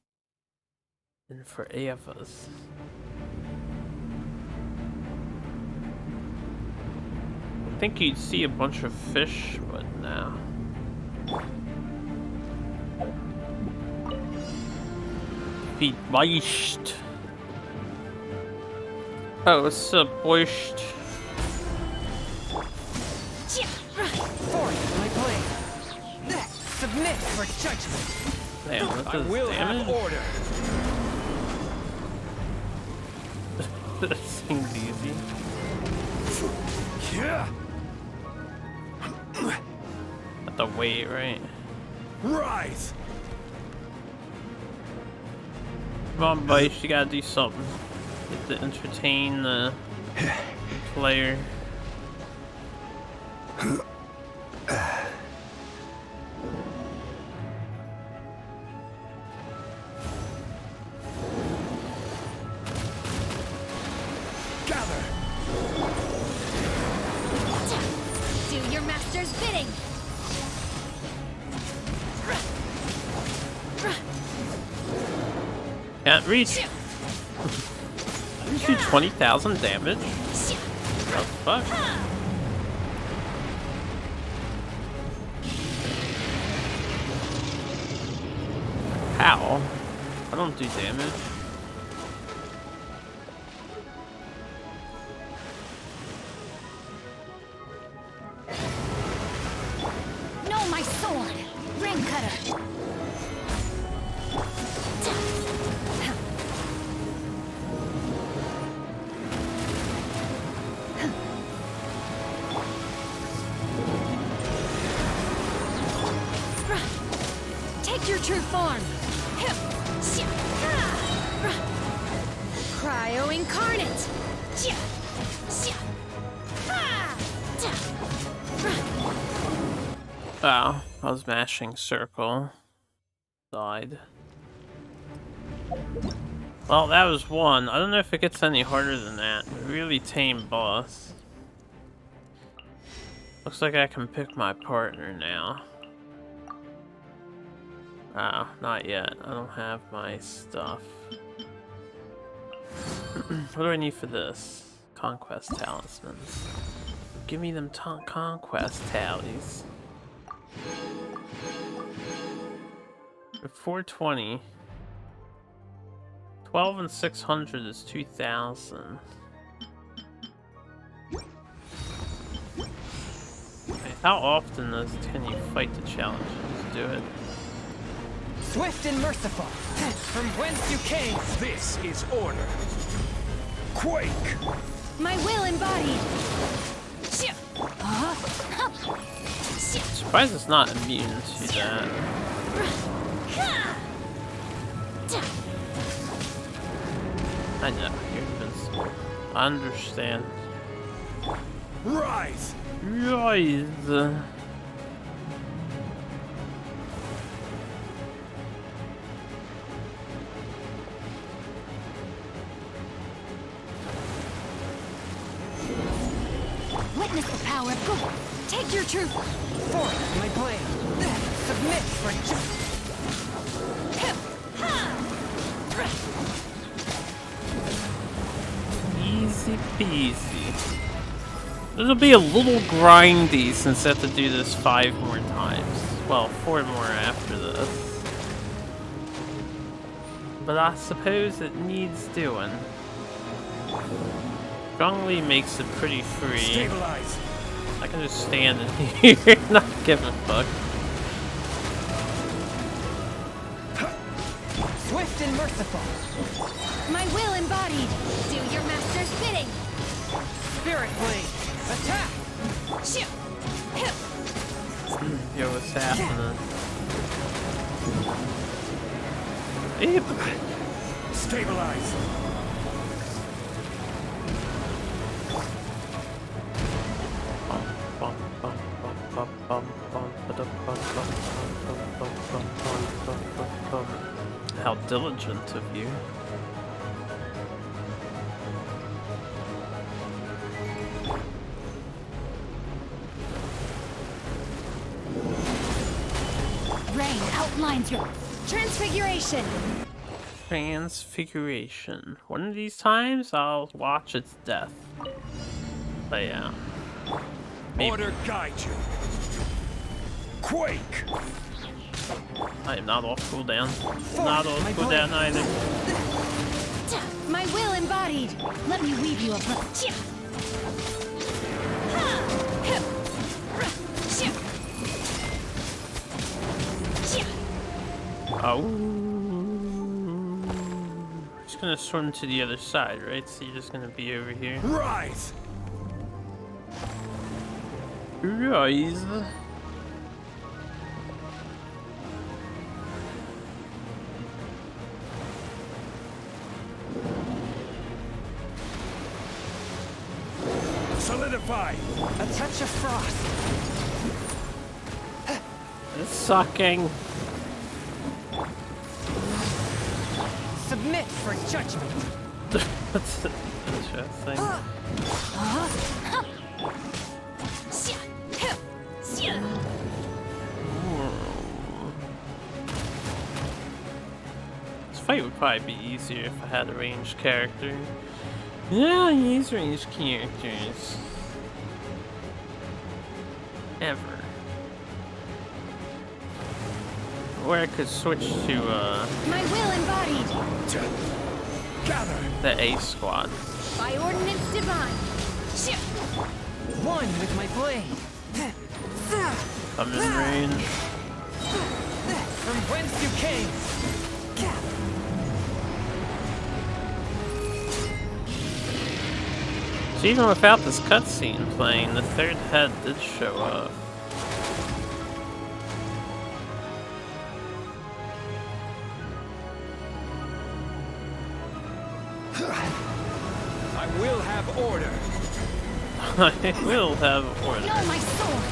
in forever. I think you'd see a bunch of fish, but now. Feet moist. Oh, it's a borscht. Forth my blade. Submit for judgment. Damn, what I does will damage? have order. That seems easy. Yeah. Have to wait, right? Rise. Come on, Bice, you gotta do something. To entertain the player. Gather. Do your master's bidding. Can't reach. You do 20,000 damage? What the fuck? How? I don't do damage. No, my sword! Ring cutter! Take your true form! Cryo incarnate! Wow, I was mashing circle. Died. Well, that was one. I don't know if it gets any harder than that. Really tame boss. Looks like I can pick my partner now. Oh, not yet. I don't have my stuff. What do I need for this? Conquest talismans. Give me them conquest tallies. 420. 12 and 600 is 2,000. Okay, how often can you fight the challenges? Do it. Swift and merciful. From whence you came. This is order. Quake. My will embodied. Surprised it's not immune to that. I know, you're invincible. I understand. Rise. Rise. Witness the power of good. Take your truth. Forth my blade. Submit for justice. Easy peasy. It'll be a little grindy since I have to do this 5 more times. Well, 4 more after this. But I suppose it needs doing. Strongly makes it pretty free. Stabilize. I can just stand in here and not give a fuck. Swift and merciful. My will embodied. Do your master's bidding. Spirit blade. Attack. Yo, what's happening? Eep. Stabilize. How diligent of you. Rain outlines your transfiguration. Transfiguration. One of these times, I'll watch its death. But yeah. Maybe. Order guide you. Quake. I am not off cooldown. Not off cooldown either. My will embodied. Let me weave you a Oh. Just gonna swim to the other side, right? So you're just gonna be over here. Rise. Rise. Solidify. A touch of frost. It's sucking. Submit for judgment. That's interesting. This fight would probably be easier if I had a ranged character. Yeah, I use ranged characters. Ever. Or I could switch to My will embodied. Gather. the A squad. By ordinance divine. One with my blade. I'm in range. From whence you came. So even without this cutscene playing, the third head did show up. I will have order. I will have order. Feel my sword.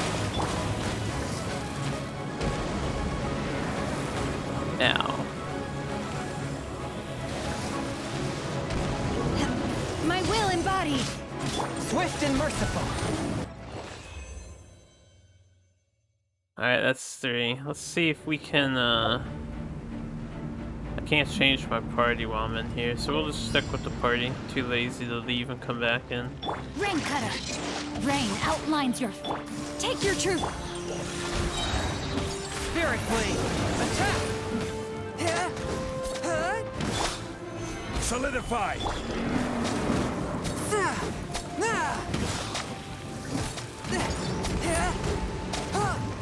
Now. My will embodied. Swift and merciful. Alright, that's 3. Let's see if we can, I can't change my party while I'm in here, so we'll just stick with the party. Too lazy to leave and come back in. Rain cutter. Rain outlines your. Take your truth. Spirit blade. Attack. Solidify!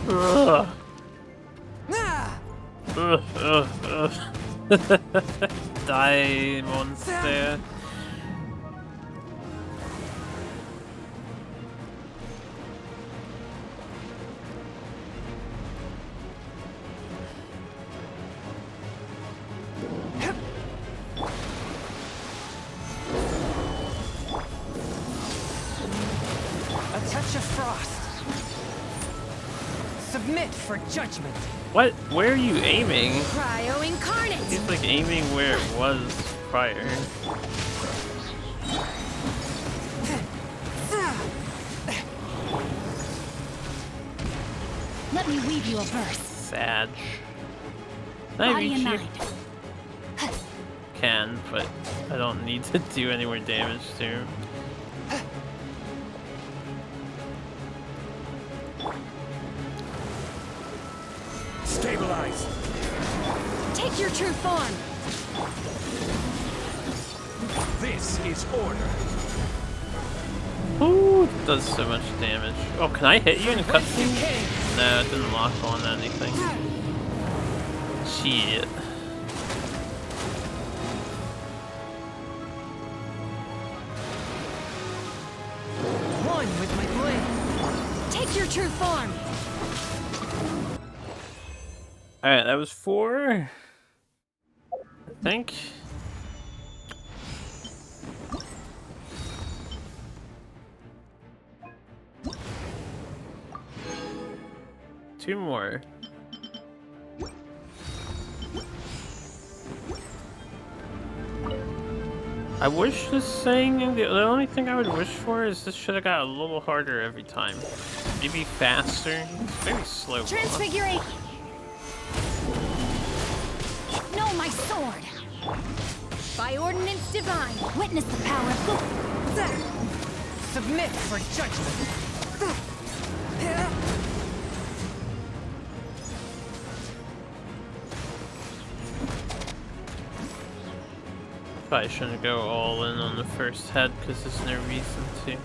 Ugh. Ugh, ugh, ugh. Die, monster. A touch of frost. Submit for judgment. What? Where are you aiming? Cryo incarnate! He's like aiming where it was prior. Let me weave you a verse. Sad. Body and mind. Can, but I don't need to do any more damage to him. Stabilize. Take your true form. This is order. Ooh, it does so much damage. Oh, can I hit you in a cutscene? No, it didn't lock on anything. Shit. One with my blade. Take your true form. Alright, that was 4. I think. Two more. I wish this thing, the only thing I would wish for is this should have got a little harder every time. Maybe faster. It's very slow. Transfiguration. No, my sword. By ordinance divine, witness the power of God. Submit for judgment. Probably shouldn't go all in on the first head because there's no reason to.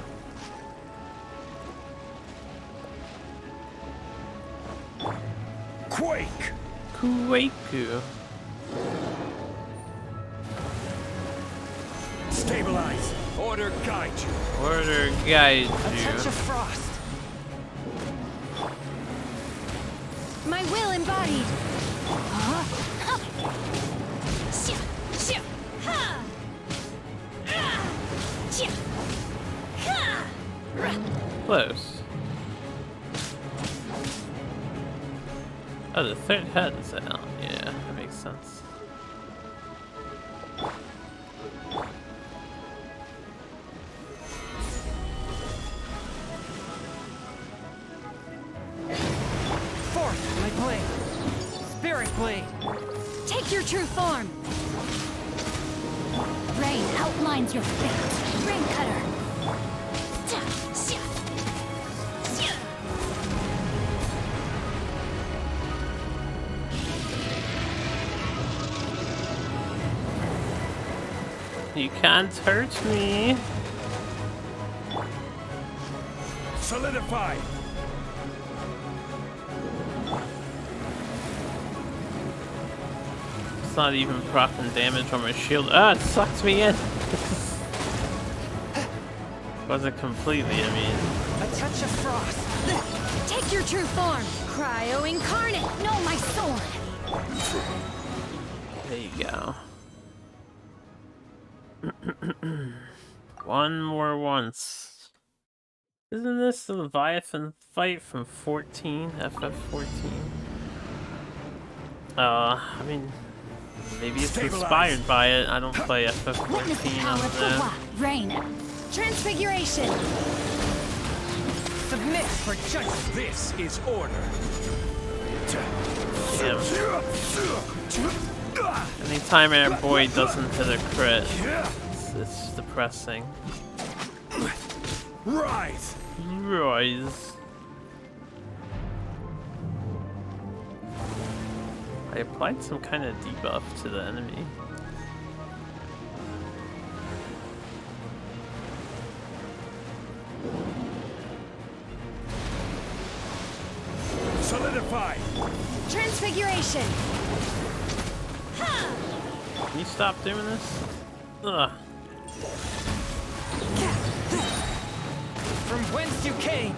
Quake! Quaku. Stabilize. Order guide you. Order guide A touch you. of frost. My will embodied. Close. Oh, the third head is out. Yeah, that makes sense. Fourth, my blade. Spirit blade. Take your true form. Rain outlines your fate. Rain cutter. You can't hurt me. Solidify. It's not even propping damage on my shield. Ah, it sucked me in. Wasn't completely, I mean. A touch of frost. Take your true form. Cryo incarnate. No, my sword. There you go. One more once. Isn't this the Leviathan fight from 14? FF14? I mean, maybe it's inspired by it. I don't play FF14, I don't know. Rain. Transfiguration. Submit for judgment. This is order. Damn. Anytime our boy doesn't hit a crit, it's depressing. Rise. Rise. I applied some kind of debuff to the enemy. Transfiguration! Can you stop doing this? Ugh. From whence you came!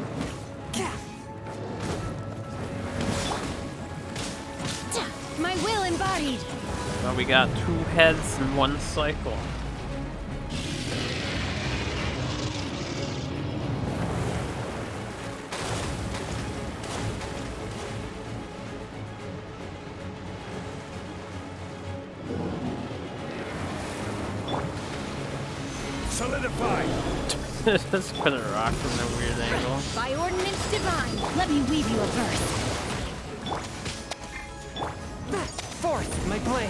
My will embodied! Well, we got 2 heads in 1 cycle. Solidify! Just put a rock in a weird angle. By ordinance divine, let me weave you a verse. Forth, my blade!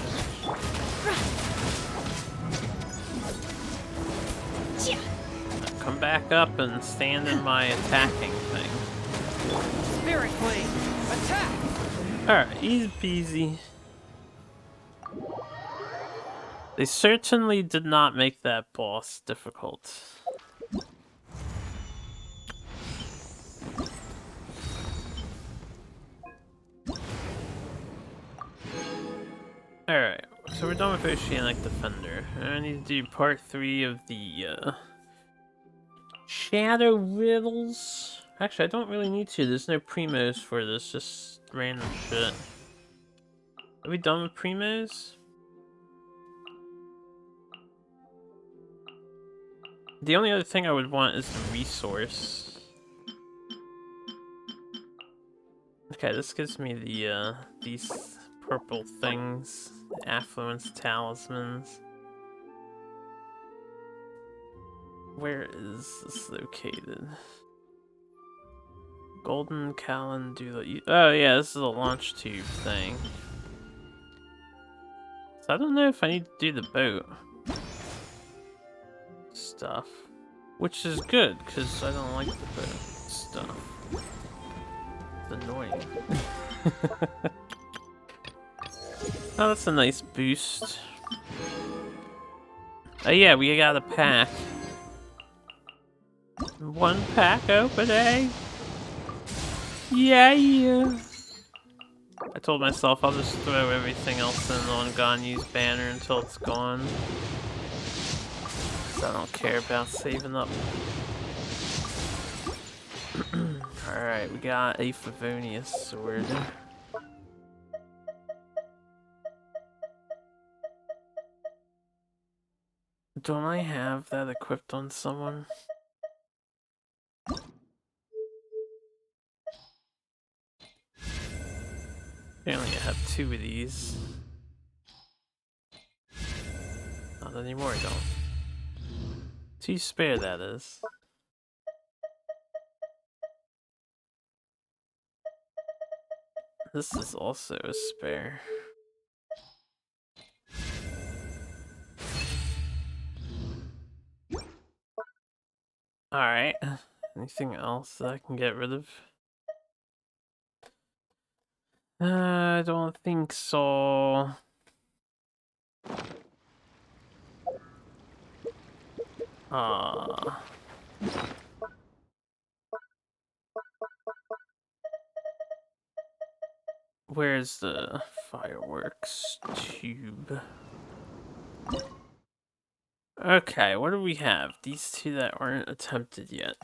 Come back up and stand in my attacking thing. Spirit blade! Attack! Alright, easy peasy. They certainly did not make that boss difficult. Alright, so we're done with Oceanic Defender. I need to do part 3 of the Shadow Riddles. Actually, I don't really need to. There's no primos for this, just random shit. Are we done with primos? The only other thing I would want is the resource. Okay, this gives me the these purple things, affluence talismans. Where is this located? Golden Calendula. Oh yeah, this is a launch tube thing. So I don't know if I need to do the boat stuff, which is good because I don't like the boat stuff. It's annoying. Oh, that's a nice boost. Oh yeah, we got a pack. 1 pack opening. Yeah. I told myself I'll just throw everything else in on Ganyu's banner until it's gone. So I don't care about saving up. Alright, we got a Favonius sword. Don't I have that equipped on someone? Apparently I have 2 of these. Not anymore, I don't. 2 spare, that is. This is also a spare. Alright. Anything else that I can get rid of? I don't think so. Where's the fireworks tube? Okay, what do we have? These 2 that aren't attempted yet.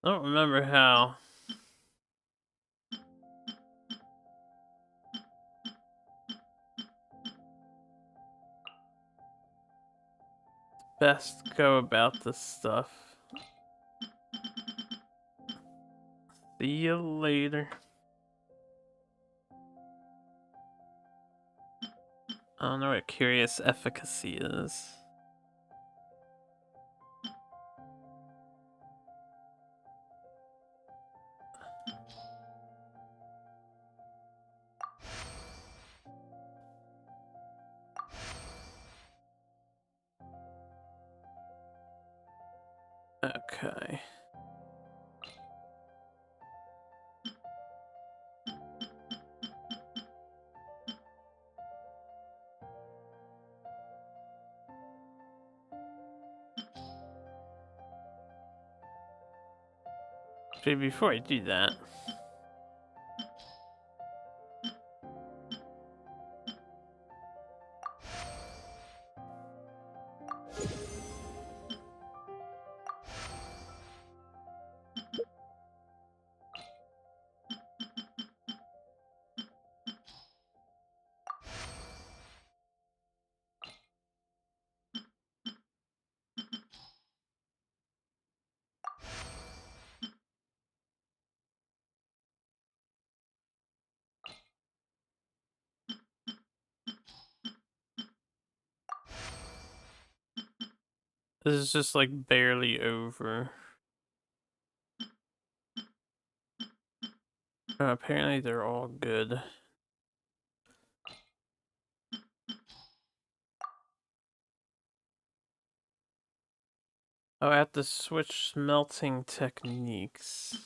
I don't remember how. Best go about this stuff. See you later. I don't know what curious efficacy is. Okay. Actually, before I do that, this is just like barely over. Apparently they're all good. Oh, I have to switch smelting techniques.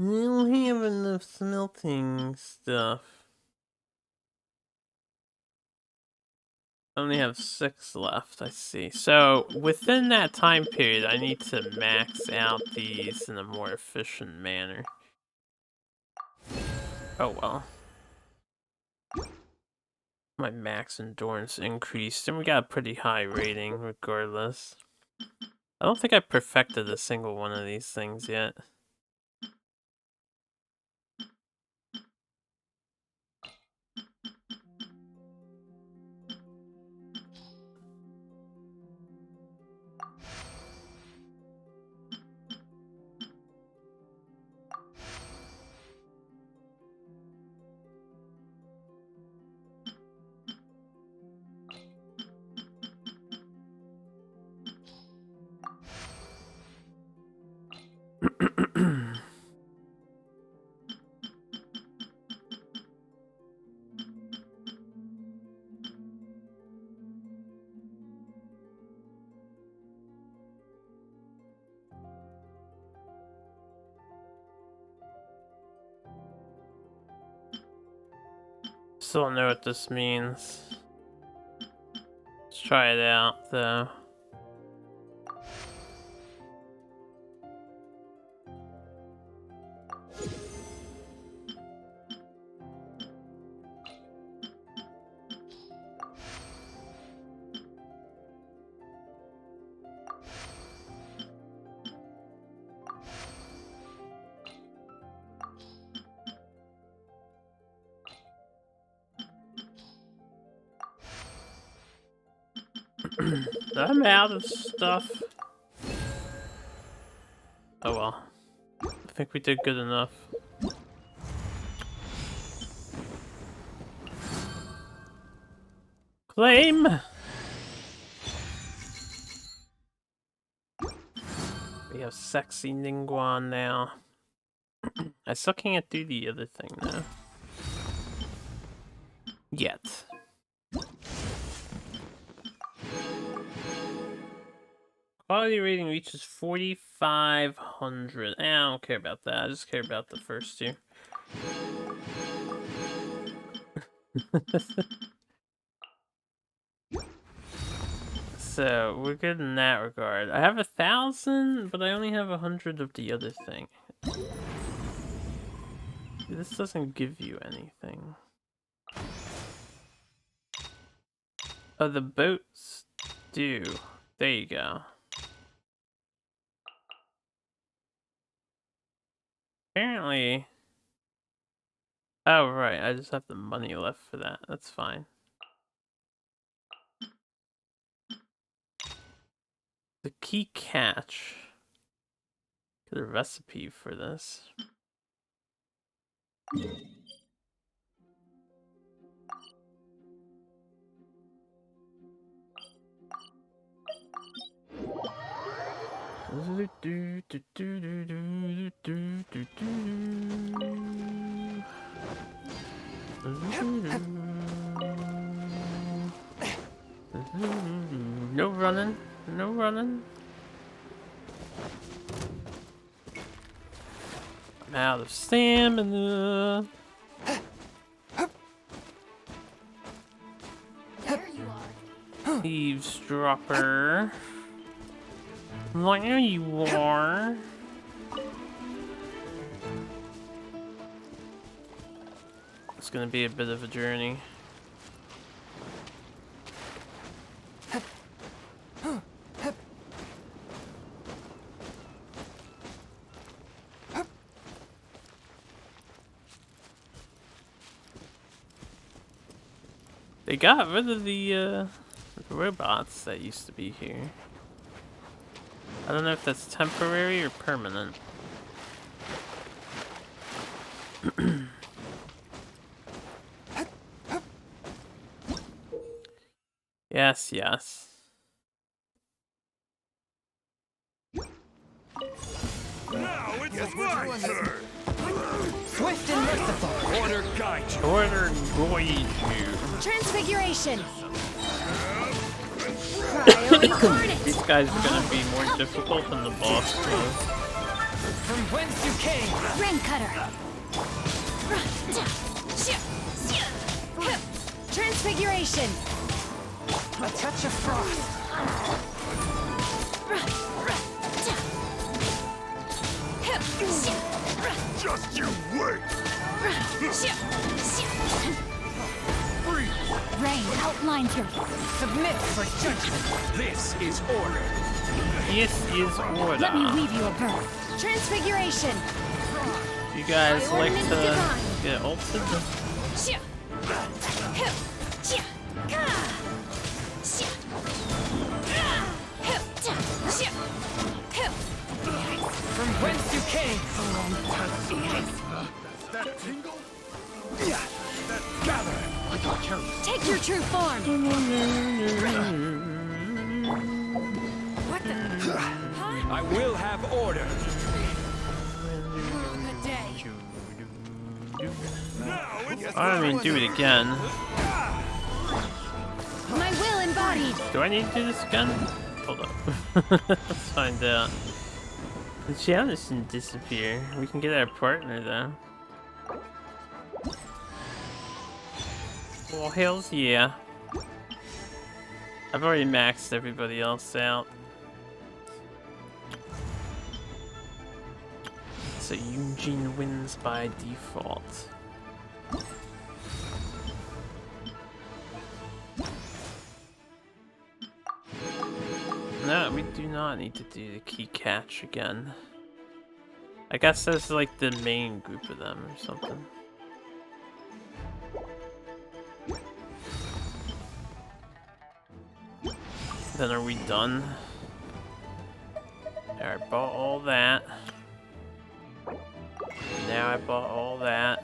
I don't have enough smelting stuff. I only have 6 left, I see. So, within that time period, I need to max out these in a more efficient manner. Oh well. My max endurance increased, and we got a pretty high rating regardless. I don't think I perfected a single one of these things yet. Still don't know what this means. Let's try it out, though. I'm out of stuff. Oh well. I think we did good enough. Claim! We have sexy Ningguang now. I still can't do the other thing though. Yet. Quality rating reaches 4,500. I don't care about that. I just care about the first two. So we're good in that regard. I have 1,000, but I only have 100 of the other thing. This doesn't give you anything. Oh, the boats do. There you go. Apparently. Oh, right. I just have the money left for that. That's fine. The key catch. Get a recipe for this. No running. No running. I'm out of stamina. There you are. Eavesdropper. There you are. It's gonna be a bit of a journey. They got rid of the robots that used to be here. I don't know if that's temporary or permanent. Yes, yes. Now it's my turn! Swift and merciful! Order guide you! Order guide you. Transfiguration! These guys are gonna be more difficult than the boss was. From whence you came! Rain Cutter! Transfiguration! A touch of frost! Just you wait! Rain outlines your... Submit for judgment! This is order! This is order. Let me weave you a birth. Transfiguration! You guys like to get ulted? From whence you came! That tingle? Yeah! That gather! Take your true form! What the? I will have order! I mean, do it again. My will embodied! Do I need to do this again? Hold up. Let's find out. The challenge didn't disappear. We can get our partner though. Well, hells yeah. I've already maxed everybody else out. So Eugene wins by default. No, we do not need to do the key catch again. I guess that's like the main group of them or something. Then are we done? I bought all that. Now I bought all that.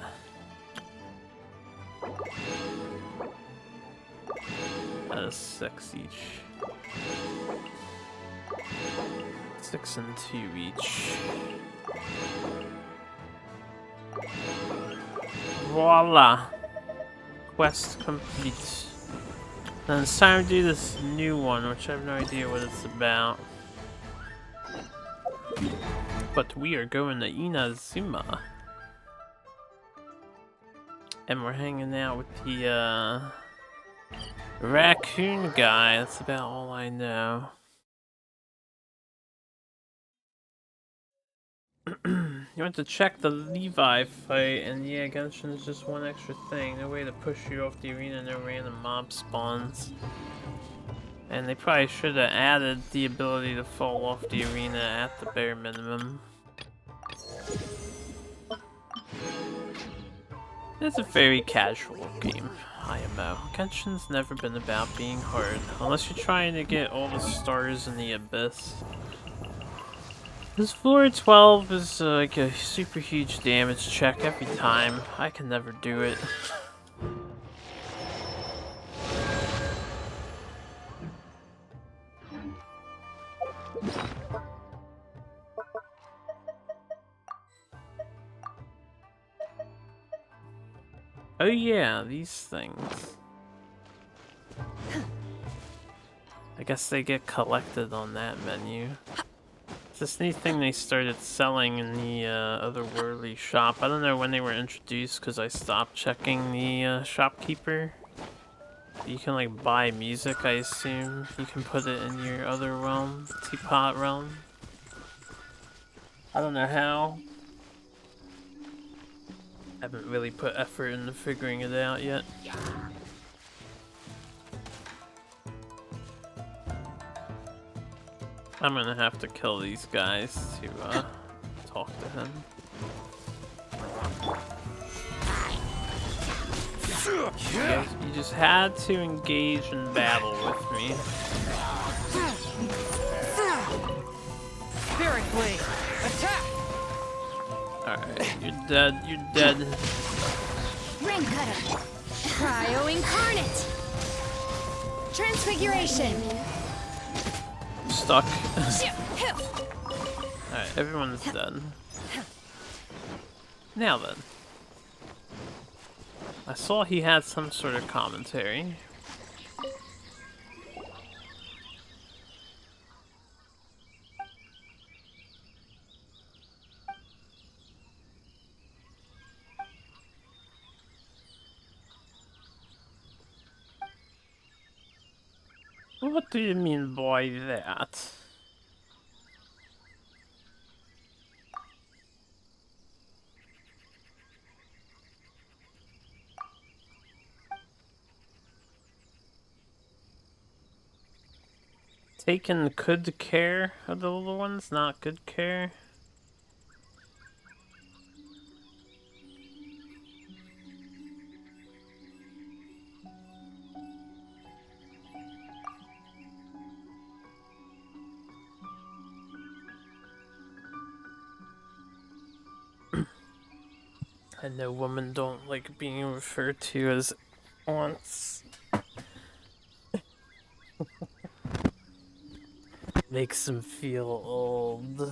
That is 6 each. 6 and 2 each. Voila! Quest complete. Then it's time to do this new one, which I have no idea what it's about. But we are going to Inazuma. And we're hanging out with the raccoon guy. That's about all I know. You went to check the Levi fight, and yeah, Genshin is just one extra thing. No way to push you off the arena, no random mob spawns. And they probably should have added the ability to fall off the arena at the bare minimum. It's a very casual game, IMO. Genshin's never been about being hard, unless you're trying to get all the stars in the abyss. This floor 12 is like a super huge damage check every time. I can never do it. Oh yeah, these things. I guess they get collected on that menu. This neat thing they started selling in the otherworldly shop. I don't know when they were introduced because I stopped checking the shopkeeper. You can like buy music, I assume. You can put it in your other realm, teapot realm. I don't know how. Haven't really put effort into figuring it out yet. I'm gonna have to kill these guys to talk to him. You just had to engage in battle with me. Spirit Blade, attack! Alright, you're dead, you're dead. Ring Cutter! Cryo Incarnate! Transfiguration! Stuck. Alright, everyone's dead. Now then. I saw he had some sort of commentary. What do you mean by that? Taken good care of the little ones, not good care. I know women don't like being referred to as aunts. Makes them feel old.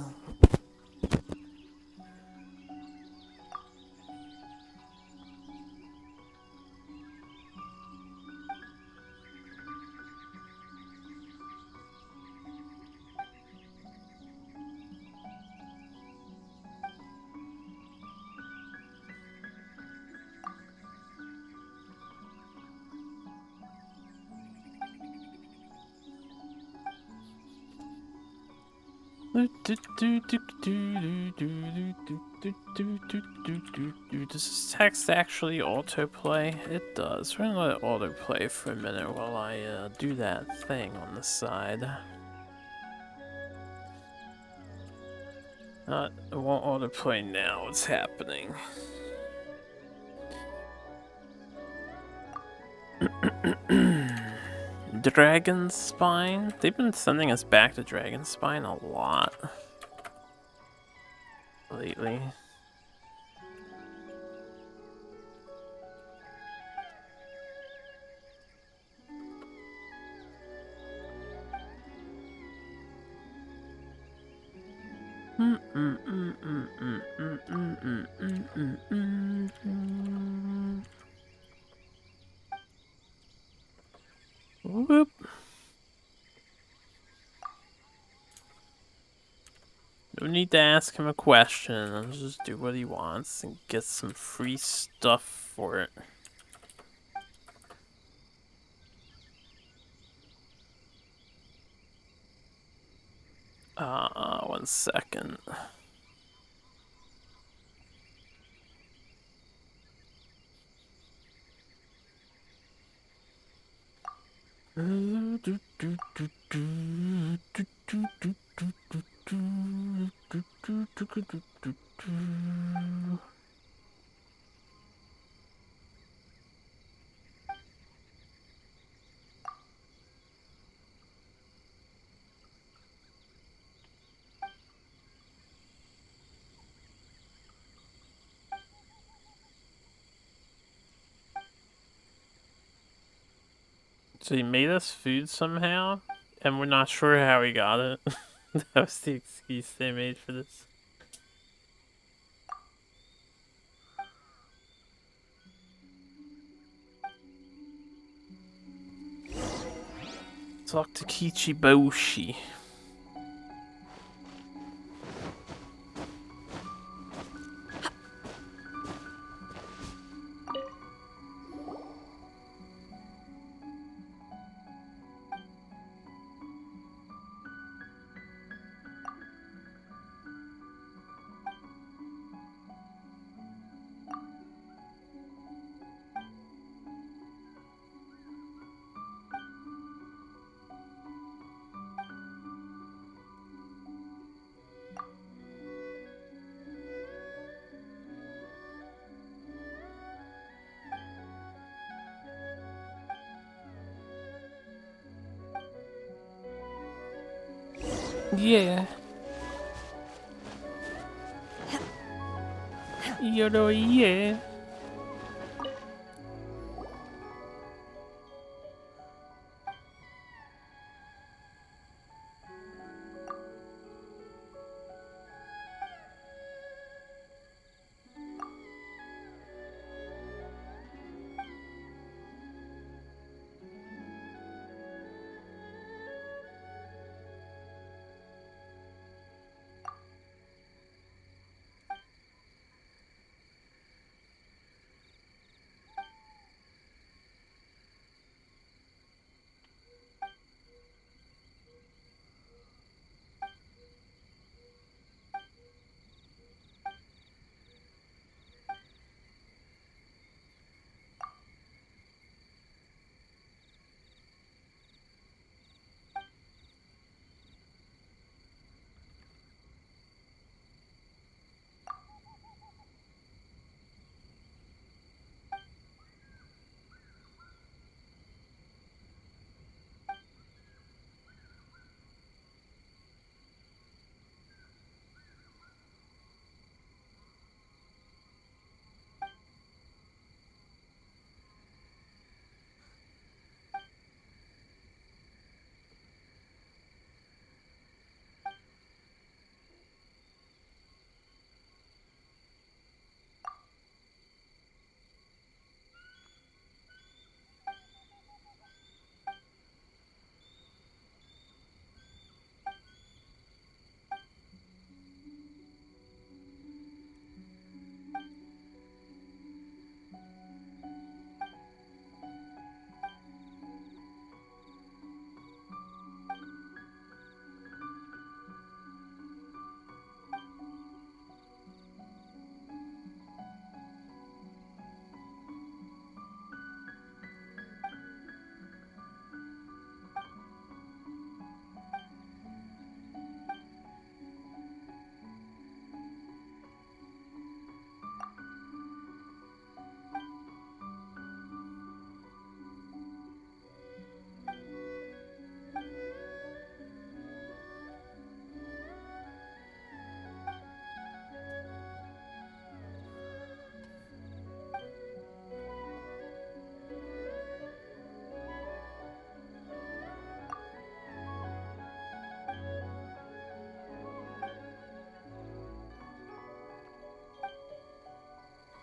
Does this text actually autoplay? It does. We're gonna let it autoplay for a minute while I do that thing on the side. It won't autoplay now. What's happening? Dragon Spine? They've been sending us back to Dragon Spine a lot lately. Whoop. No need to ask him a question. I'll just do what he wants and get some free stuff for it. One second. So he made us food somehow, and we're not sure how he got it. That was the excuse they made for this. Talk to Kichiboshi. Yeah. Yeah.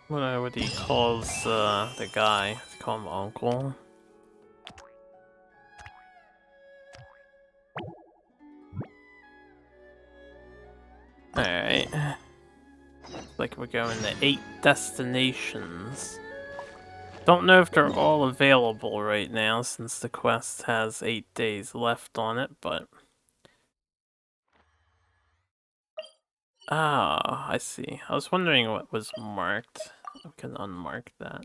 What he calls the guy. They call him Uncle. Alright. Like we're going to 8 destinations. Don't know if they're all available right now since the quest has 8 days left on it, but... Ah, I see. I was wondering what was marked. I can unmark that.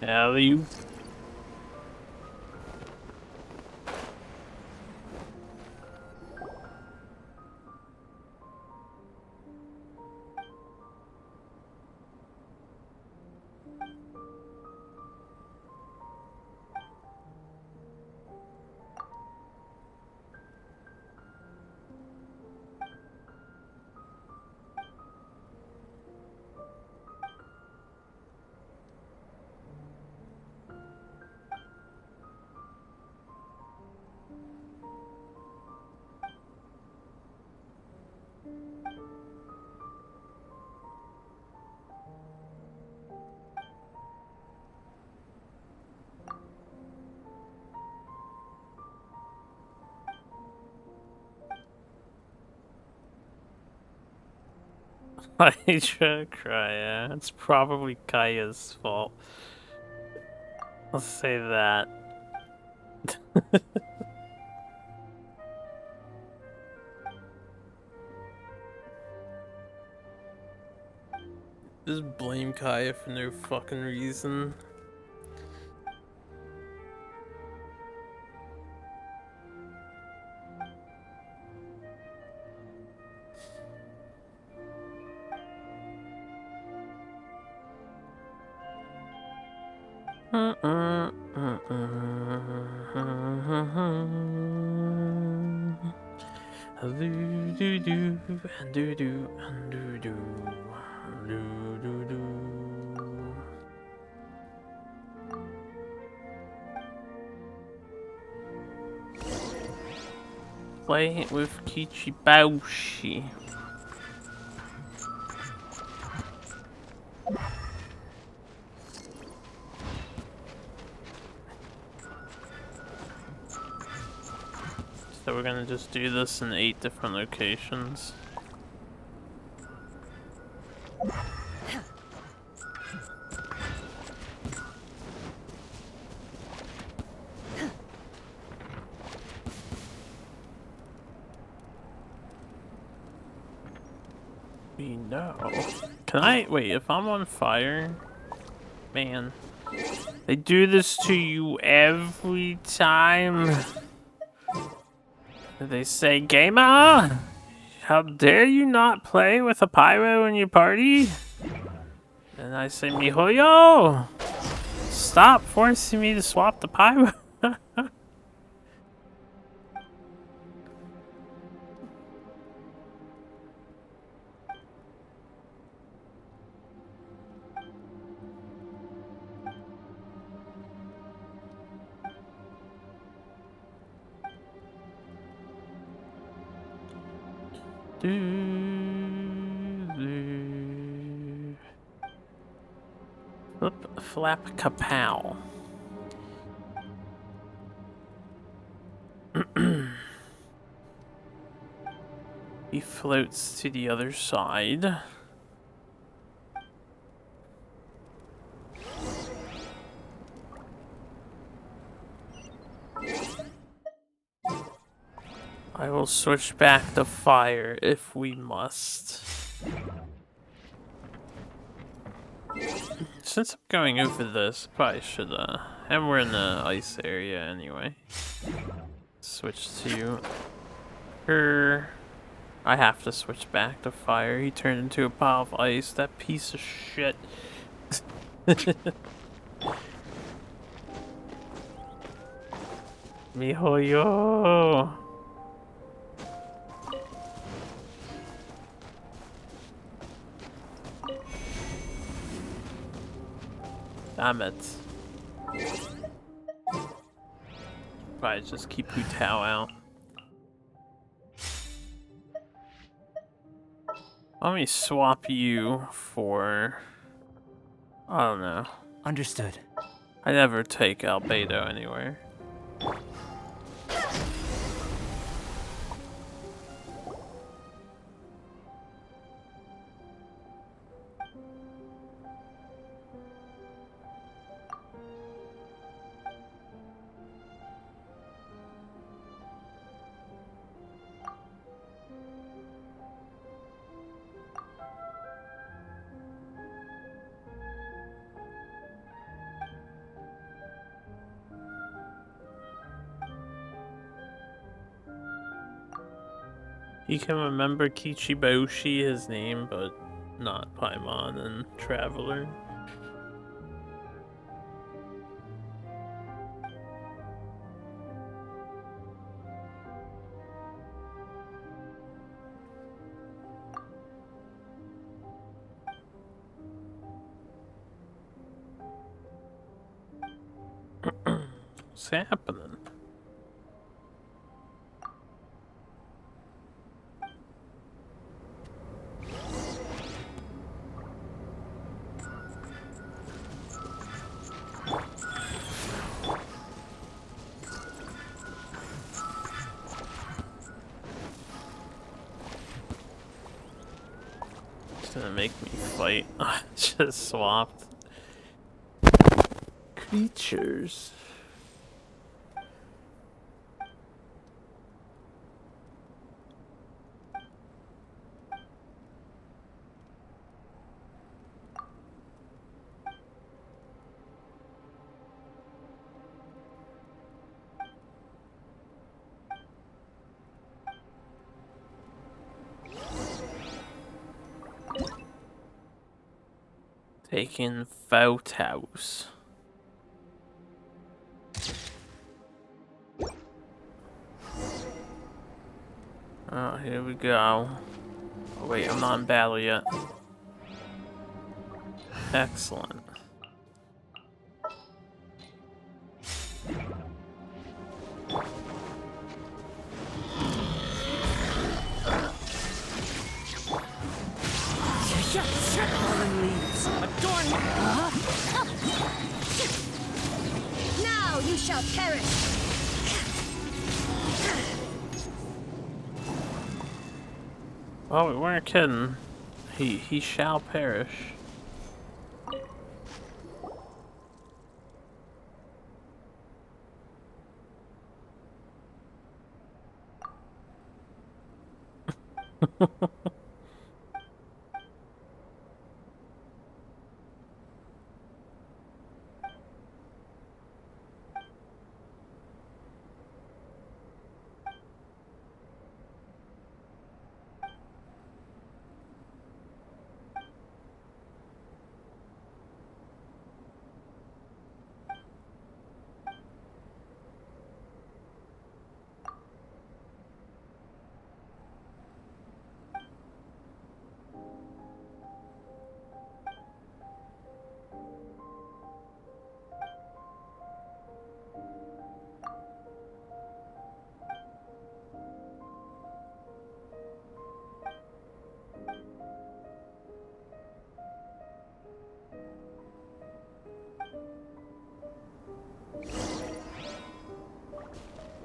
Yeah, you. I should cry, yeah. It's probably Kaya's fault. I'll say that. Just blame Kaya for no fucking reason. Play with Kichibaushi. So we're gonna just do this in 8 different locations. We know. Can I wait? If I'm on fire, man, they do this to you every time. They say, "Gamer, how dare you not play with a pyro in your party?" And I say, "Mihoyo, stop forcing me to swap the pyro." Flip, flap, kapow. He floats to the other side. I will switch back to fire if we must. Since I'm going over this, probably should, and we're in the ice area anyway. Switch to her. I have to switch back to fire. He turned into a pile of ice, that piece of shit. Mihoyo! Damn it. Probably just keep Hu Tao out. Let me swap you for... I don't know. Understood. I never take Albedo anywhere. You can remember Kichiboshi, his name, but not Paimon and Traveler. What's happening? It's gonna make me fight. I just swapped creatures. Taking Photos. Here we go. Oh, wait, I'm not in battle yet. Excellent. Fallen leaves, adorn me! Now you shall perish! Oh, we weren't kidding. He shall perish.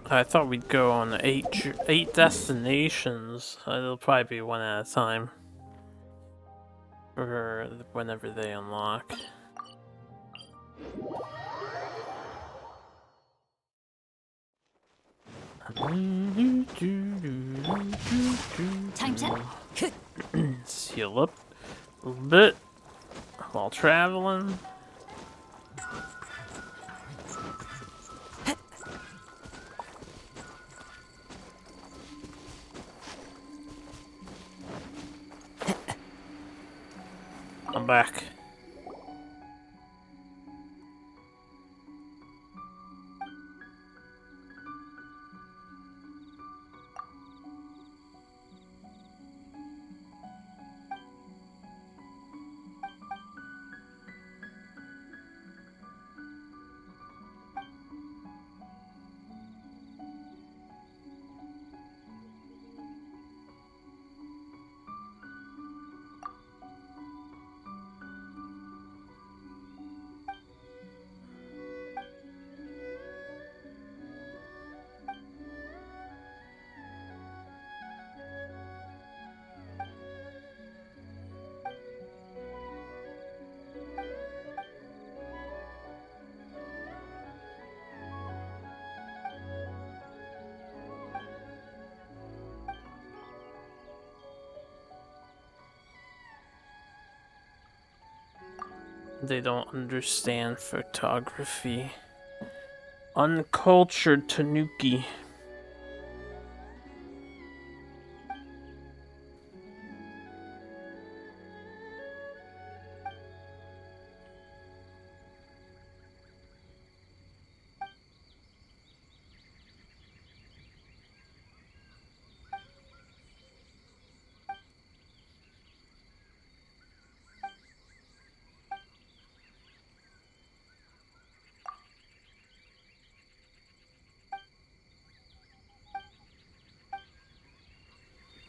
I thought we'd go on eight destinations. It'll probably be one at a time. Or whenever they unlock. Time to Seal up a little bit while traveling. I'm back. They don't understand photography. Uncultured tanuki.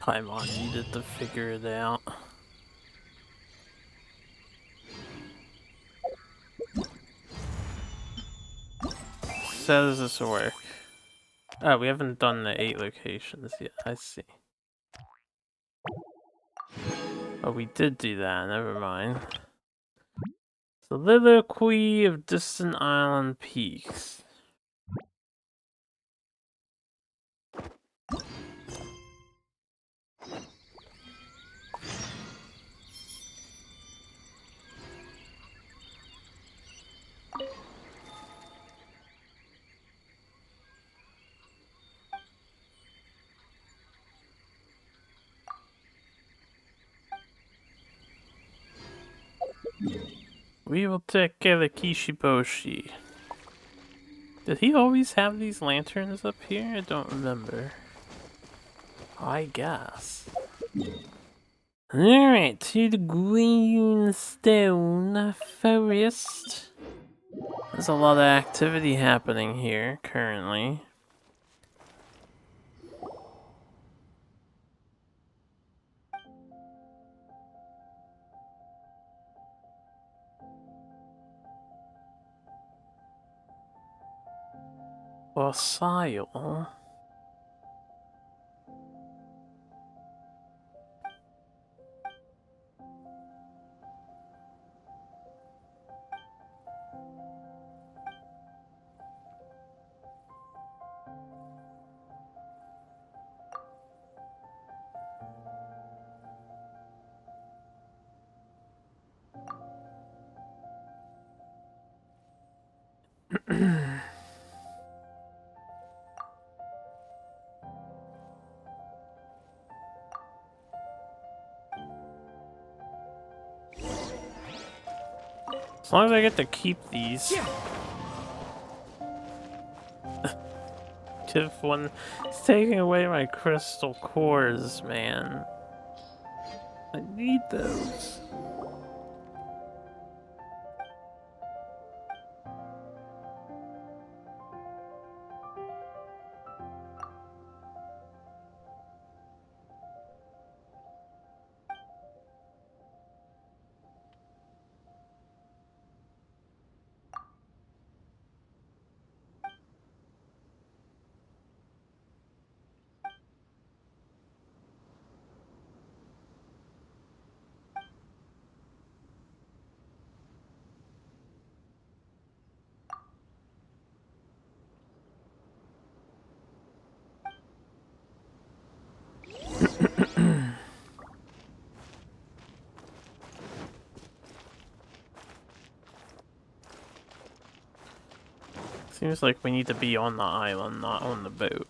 Paimon needed to figure it out. So how does this work? Oh, we haven't done the 8 locations yet. I see. Oh, we did do that. Never mind. Soliloquy of Distant Island Peaks. We will take care of Kishiboshi. Did he always have these lanterns up here? I don't remember. I guess. Alright, to the Greenstone Forest. There's a lot of activity happening here currently. Fossil. As long as I get to keep these. If one is taking away my crystal cores, man. I need those. Seems like we need to be on the island, not on the boat.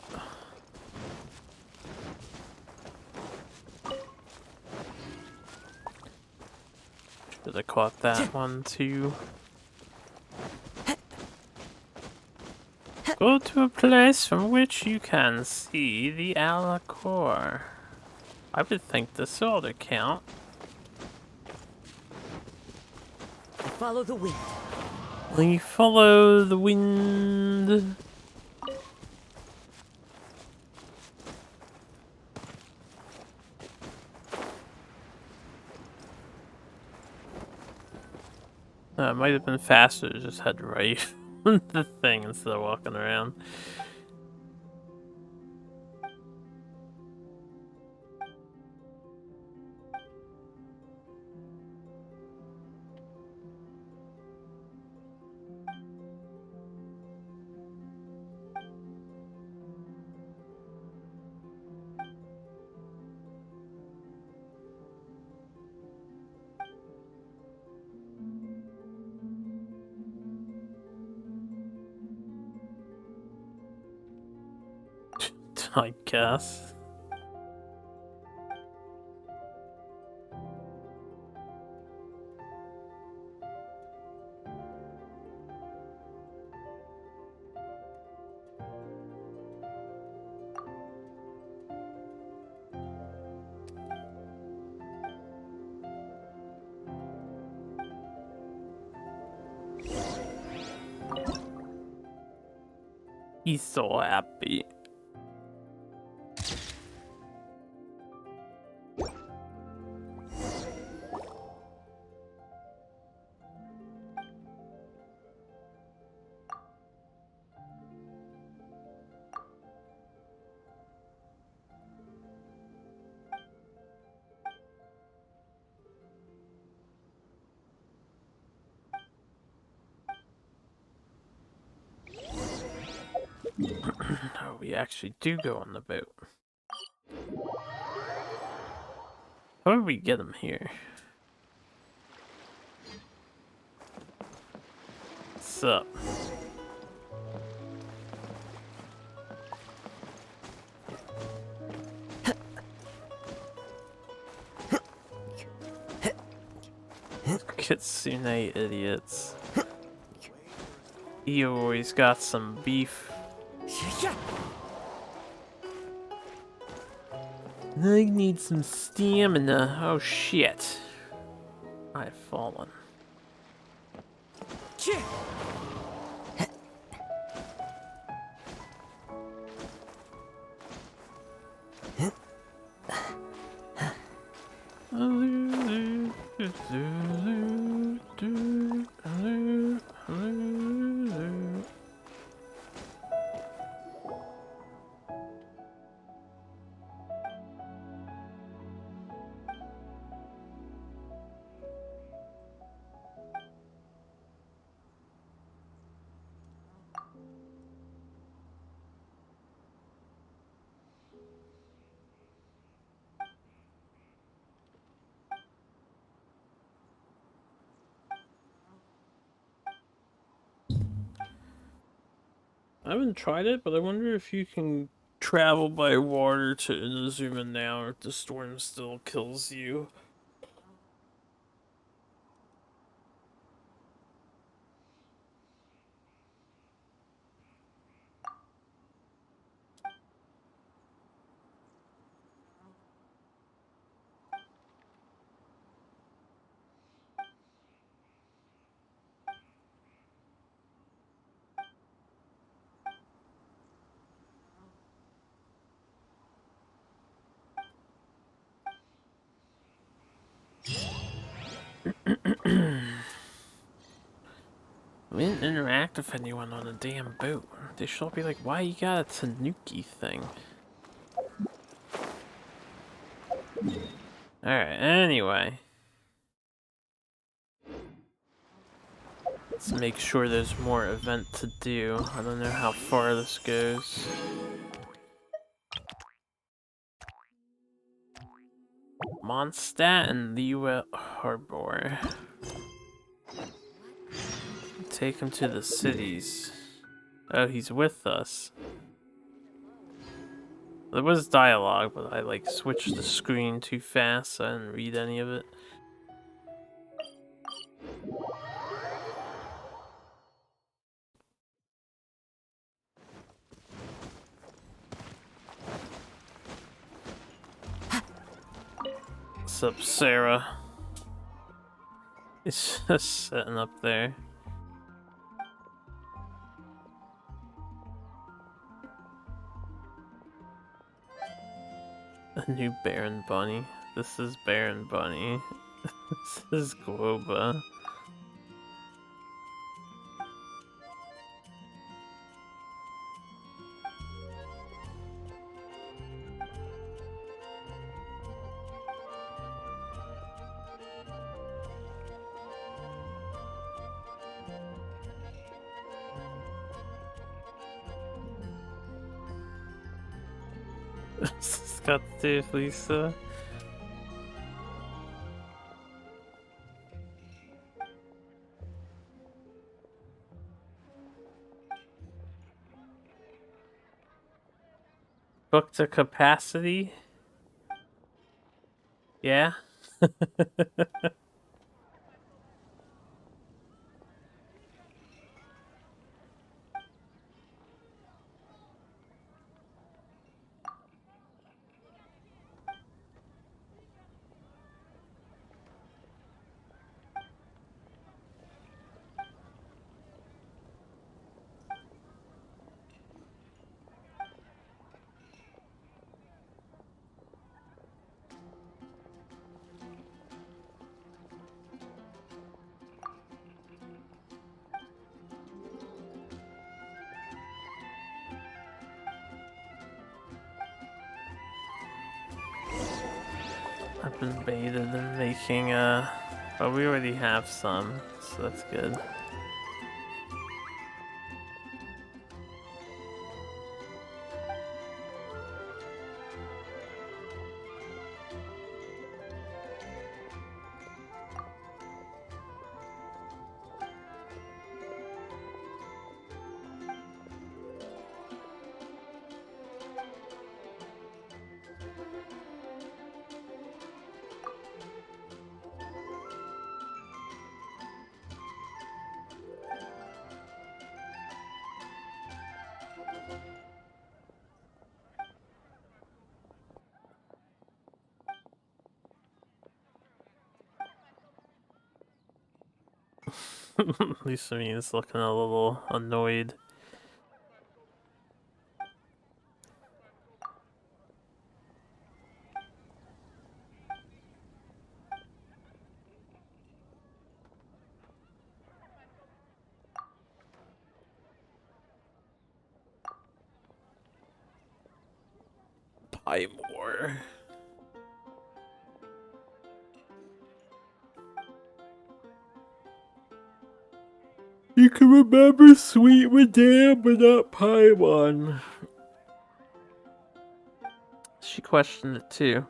Should have caught that one too. Go to a place from which you can see the outer core. I would think this ought to count. Follow the wind. We follow the wind. It might have been faster to just head right on the thing instead of walking around. I guess. He's so happy. No, we actually do go on the boat. How did we get him here? What's up? Kitsune idiots. He always got some beef. I need some stamina. Oh shit. I've fallen. I haven't tried it, but I wonder if you can travel by water to Inazuma now, or if the storm still kills you. We didn't interact with anyone on the damn boat. They should all be like, why you got a tanuki thing? Alright, anyway. Let's make sure there's more event to do. I don't know how far this goes. Mondstadt and Liyue Harbor. Take him to the cities. Oh, he's with us. There was dialogue, but I like switched the screen too fast, so I didn't read any of it. What's up, Sarah? It's just sitting up there. A new Baron Bunny. This is Baron Bunny. This is Globa. It's got to do with Lisa. Book to capacity? Yeah? I've been baited in making but we already have some, so that's good. At least I mean, he's looking a little annoyed. Buy more. You can remember Sweet Madame, but not Paimon. She questioned it too.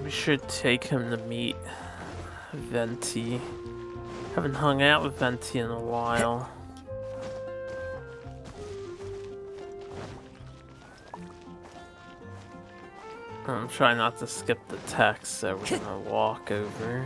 We should take him to meet Venti. Haven't hung out with Venti in a while. I'm trying not to skip the text, so we're gonna walk over.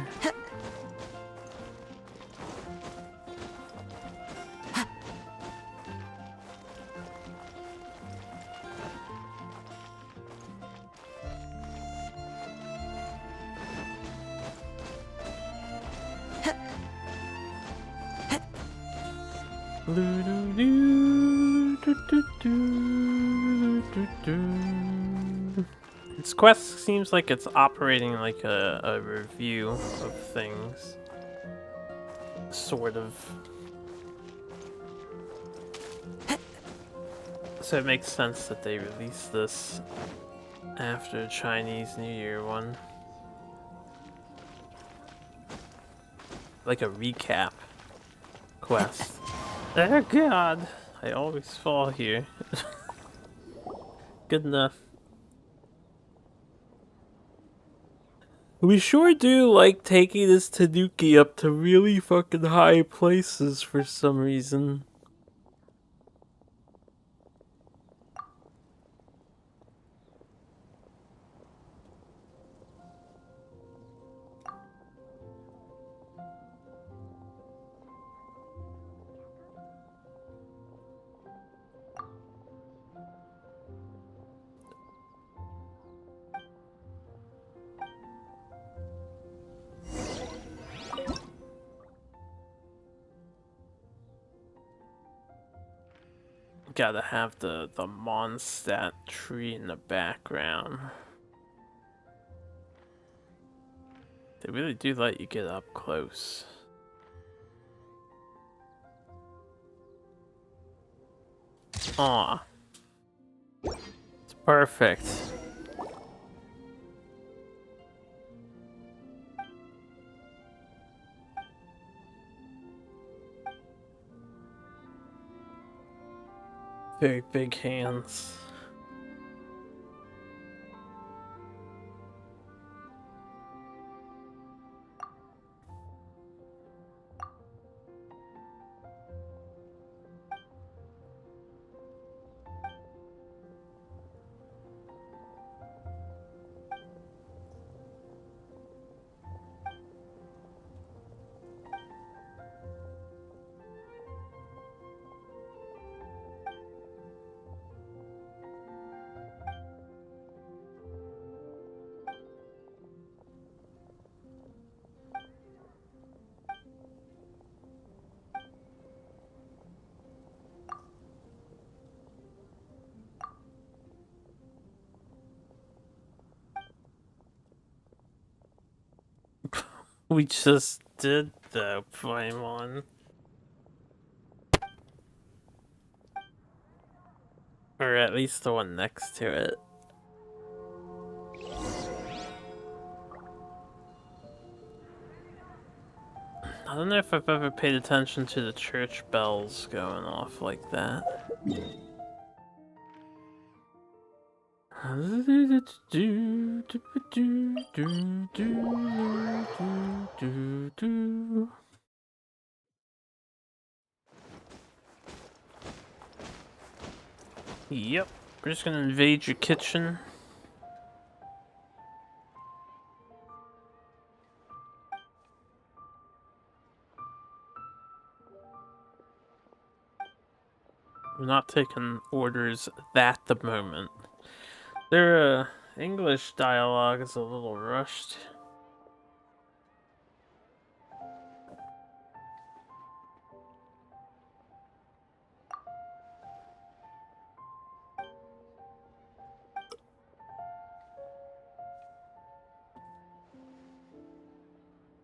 This quest seems like it's operating like a review of things. Sort of. So it makes sense that they released this after Chinese New Year one. Like a recap quest. Oh god, I always fall here. Good enough. We sure do like taking this tanuki up to really fucking high places for some reason. Gotta have the Mondstadt tree in the background. They really do let you get up close. Aw. It's perfect. Very big hands. We just did the Paimon. Or at least the one next to it. I don't know if I've ever paid attention to the church bells going off like that. Yep. We're just gonna invade your kitchen. We're not taking orders at the moment. Their English dialogue is a little rushed.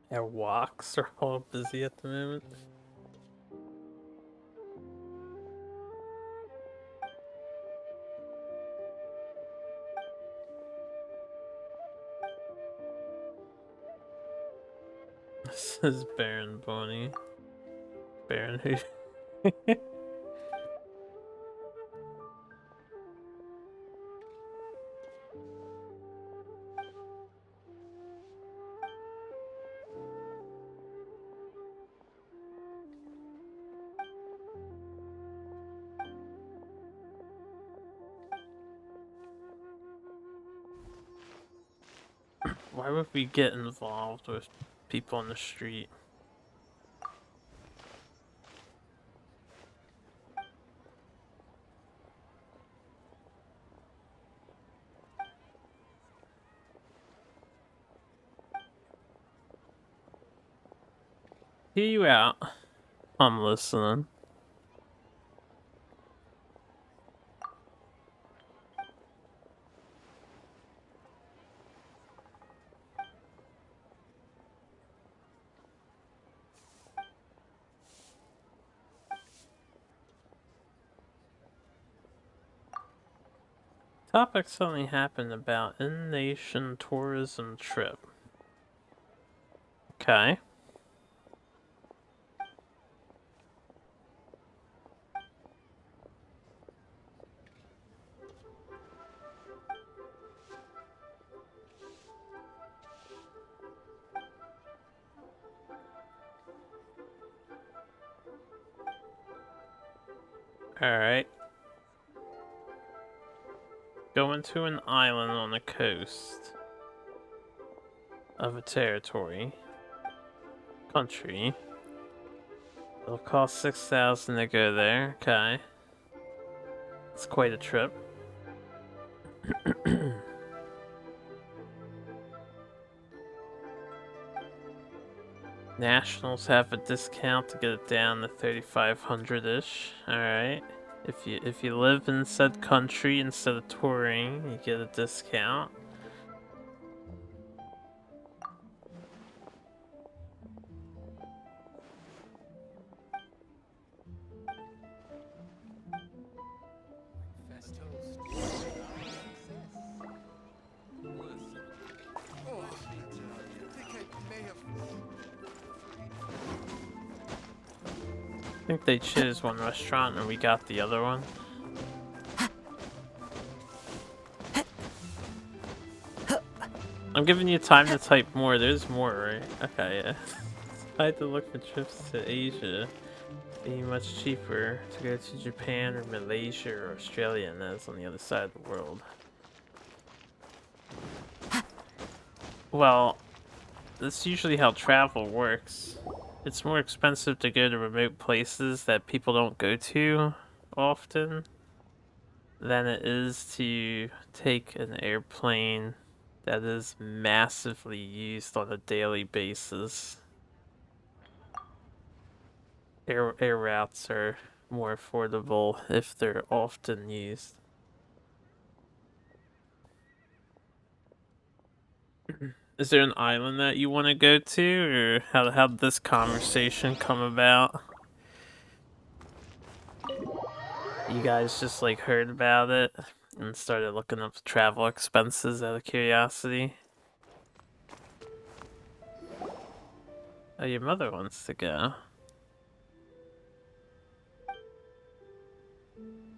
Our walks are all busy at the moment. This is Baron Bonnie. Baron who? Why would we get involved with people on the street? Hear you out. I'm listening. Topic something happened about in-nation tourism trip. Okay. Alright. Going to an island on the coast of a territory. Country. It'll cost 6,000 to go there. Okay. It's quite a trip. Nationals have a discount to get it down to 3,500-ish. Alright. If you live in said country instead of touring, you get a discount. I think they chose one restaurant and we got the other one. I'm giving you time to type more. There's more, right? Okay, yeah. I had to look for trips to Asia. Be much cheaper to go to Japan or Malaysia or Australia, and that's on the other side of the world. Well, that's usually how travel works. It's more expensive to go to remote places that people don't go to often than it is to take an airplane that is massively used on a daily basis. Air routes are more affordable if they're often used. Is there an island that you want to go to, or how did this conversation come about? You guys just like heard about it and started looking up travel expenses out of curiosity? Oh, your mother wants to go.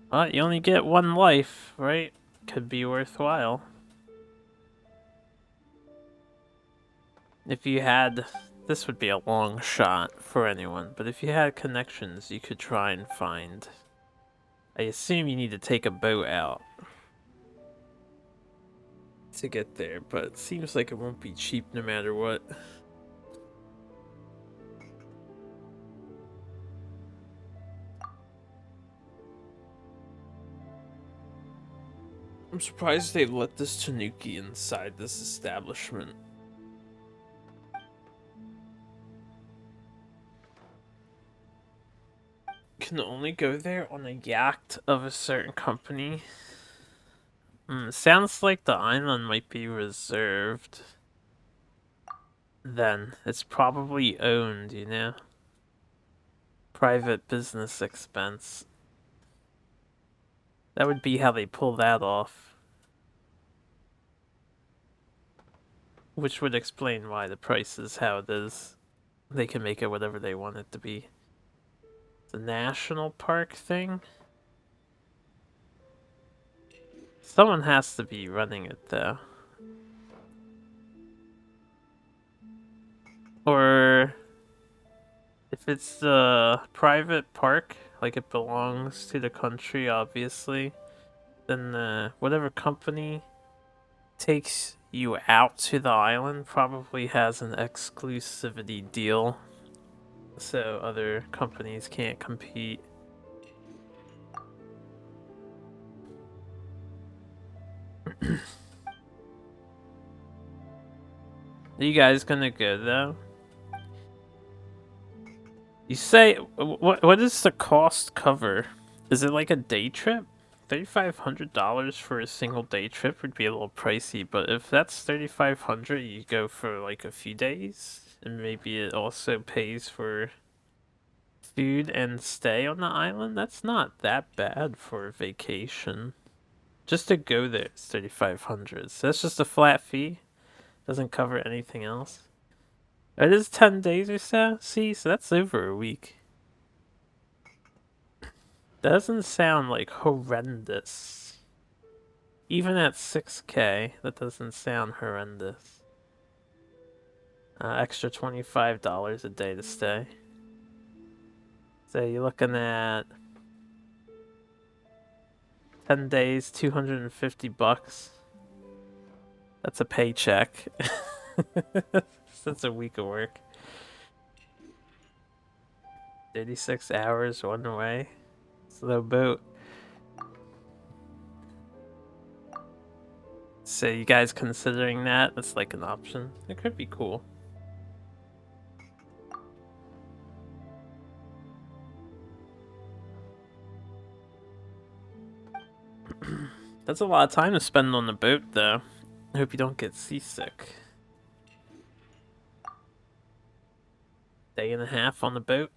Well, you only get one life, right? Could be worthwhile. If you had, this would be a long shot for anyone, but if you had connections, you could try and find. I assume you need to take a boat out. to get there, but it seems like it won't be cheap no matter what. I'm surprised they let this tanuki inside this establishment. Can only go there on a yacht of a certain company. Sounds like the island might be reserved. Then it's probably owned, you know? Private business expense. That would be how they pull that off. Which would explain why the price is how it is. They can make it whatever they want it to be. The national park thing? Someone has to be running it though. Or if it's the private park, like it belongs to the country obviously, then whatever company takes you out to the island probably has an exclusivity deal, so other companies can't compete. Are you guys gonna go though? You say, what does the cost cover? Is it like a day trip? $3,500 for a single day trip would be a little pricey, but if that's $3,500, you go for like a few days, and maybe it also pays for food and stay on the island. That's not that bad for a vacation. Just to go there is $3,500. So that's just a flat fee. Doesn't cover anything else. It is 10 days or so. See, so that's over a week. Doesn't sound like horrendous. Even at 6K, that doesn't sound horrendous. Extra $25 a day to stay. So you're looking at 10 days, $250. That's a paycheck. That's a week of work. 36 hours one way. Slow boat. So you guys considering that? That's like an option. It could be cool. That's a lot of time to spend on the boat though. I hope you don't get seasick. Day and a half on the boat.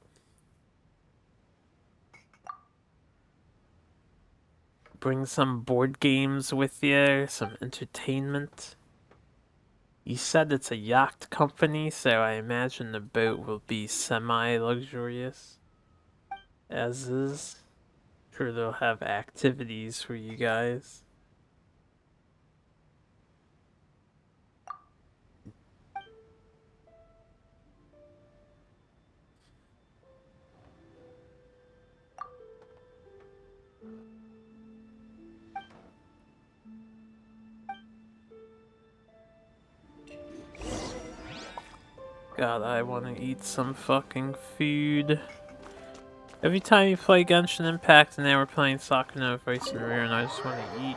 Bring some board games with you, some entertainment. You said it's a yacht company, so I imagine the boat will be semi-luxurious. As is. Sure they'll have activities for you guys. God, I want to eat some fucking food. Every time you play Genshin Impact and now we're playing Soccer No Vice and Rear and I just want to eat.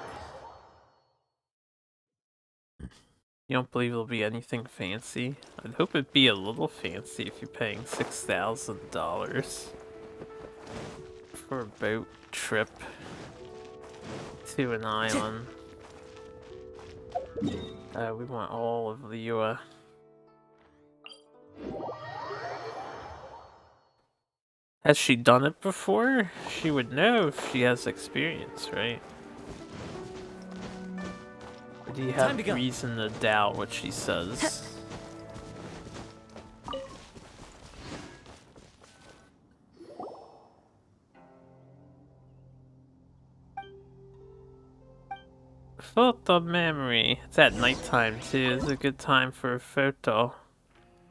You don't believe it'll be anything fancy? I'd hope it'd be a little fancy if you're paying $6,000 for a boat trip to an island. We want all of the Has she done it before? She would know if she has experience, right? Or do you have reason to doubt what she says? Photo memory. It's at nighttime too. It's a good time for a photo.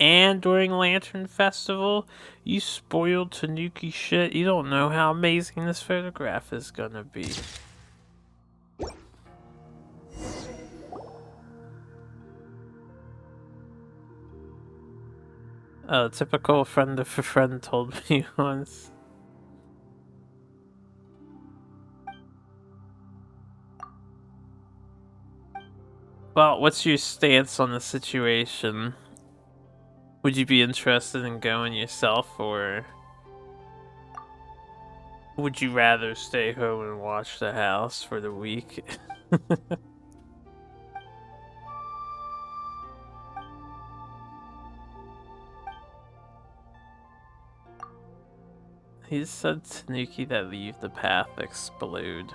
And during Lantern Festival, you spoiled Tanuki shit. You don't know how amazing this photograph is gonna be. Typical friend of a friend told me once. Well, what's your stance on the situation? Would you be interested in going yourself, or would you rather stay home and watch the house for the week? He said tanuki that leave the path explode.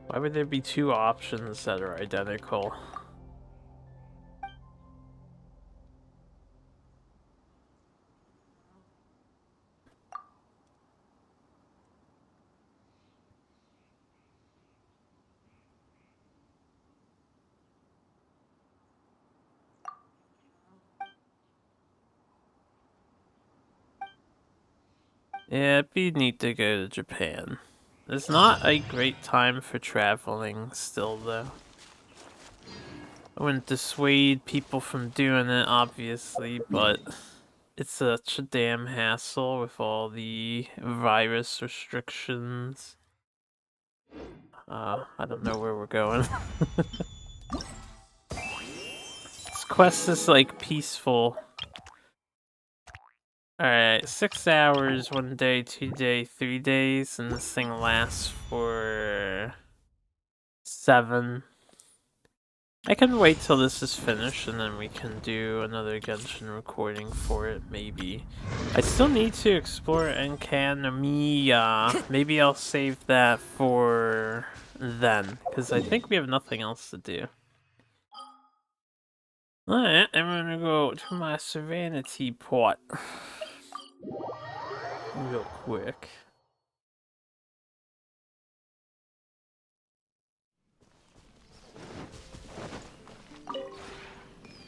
Why would there be two options that are identical? Yeah, it'd be neat to go to Japan. It's not a great time for traveling still, though. I wouldn't dissuade people from doing it, obviously, but it's such a damn hassle with all the virus restrictions. I don't know where we're going. This quest is like peaceful. Alright, 6 hours, 1 day, 2 day, 3 days, and this thing lasts for 7. I can wait till this is finished and then we can do another Genshin recording for it, maybe. I still need to explore Enkanomiya. Maybe I'll save that for then, because I think we have nothing else to do. Alright, I'm gonna go to my Serenity pot. Real quick.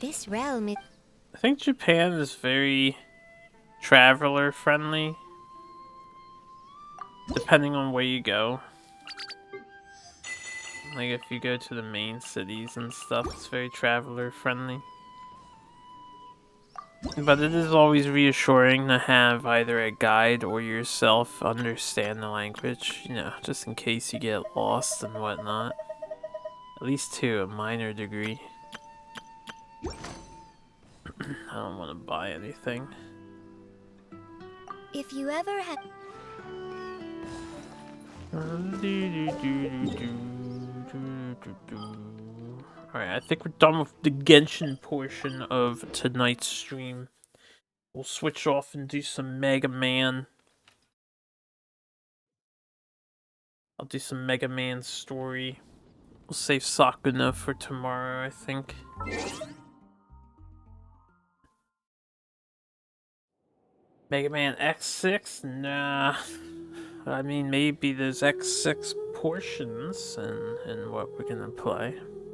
This realm is... I think Japan is very traveler friendly, depending on where you go. Like if you go to the main cities and stuff, it's very traveler friendly. But it is always reassuring to have either a guide or yourself understand the language, you know, just in case you get lost and whatnot. At least to a minor degree. I don't want to buy anything. If you ever had... Alright, I think we're done with the Genshin portion of tonight's stream. We'll switch off and do some Mega Man. I'll do some Mega Man story. We'll save Sakuna for tomorrow, I think. Mega Man X6? Nah. I mean, maybe there's X6 portions and what we're gonna play.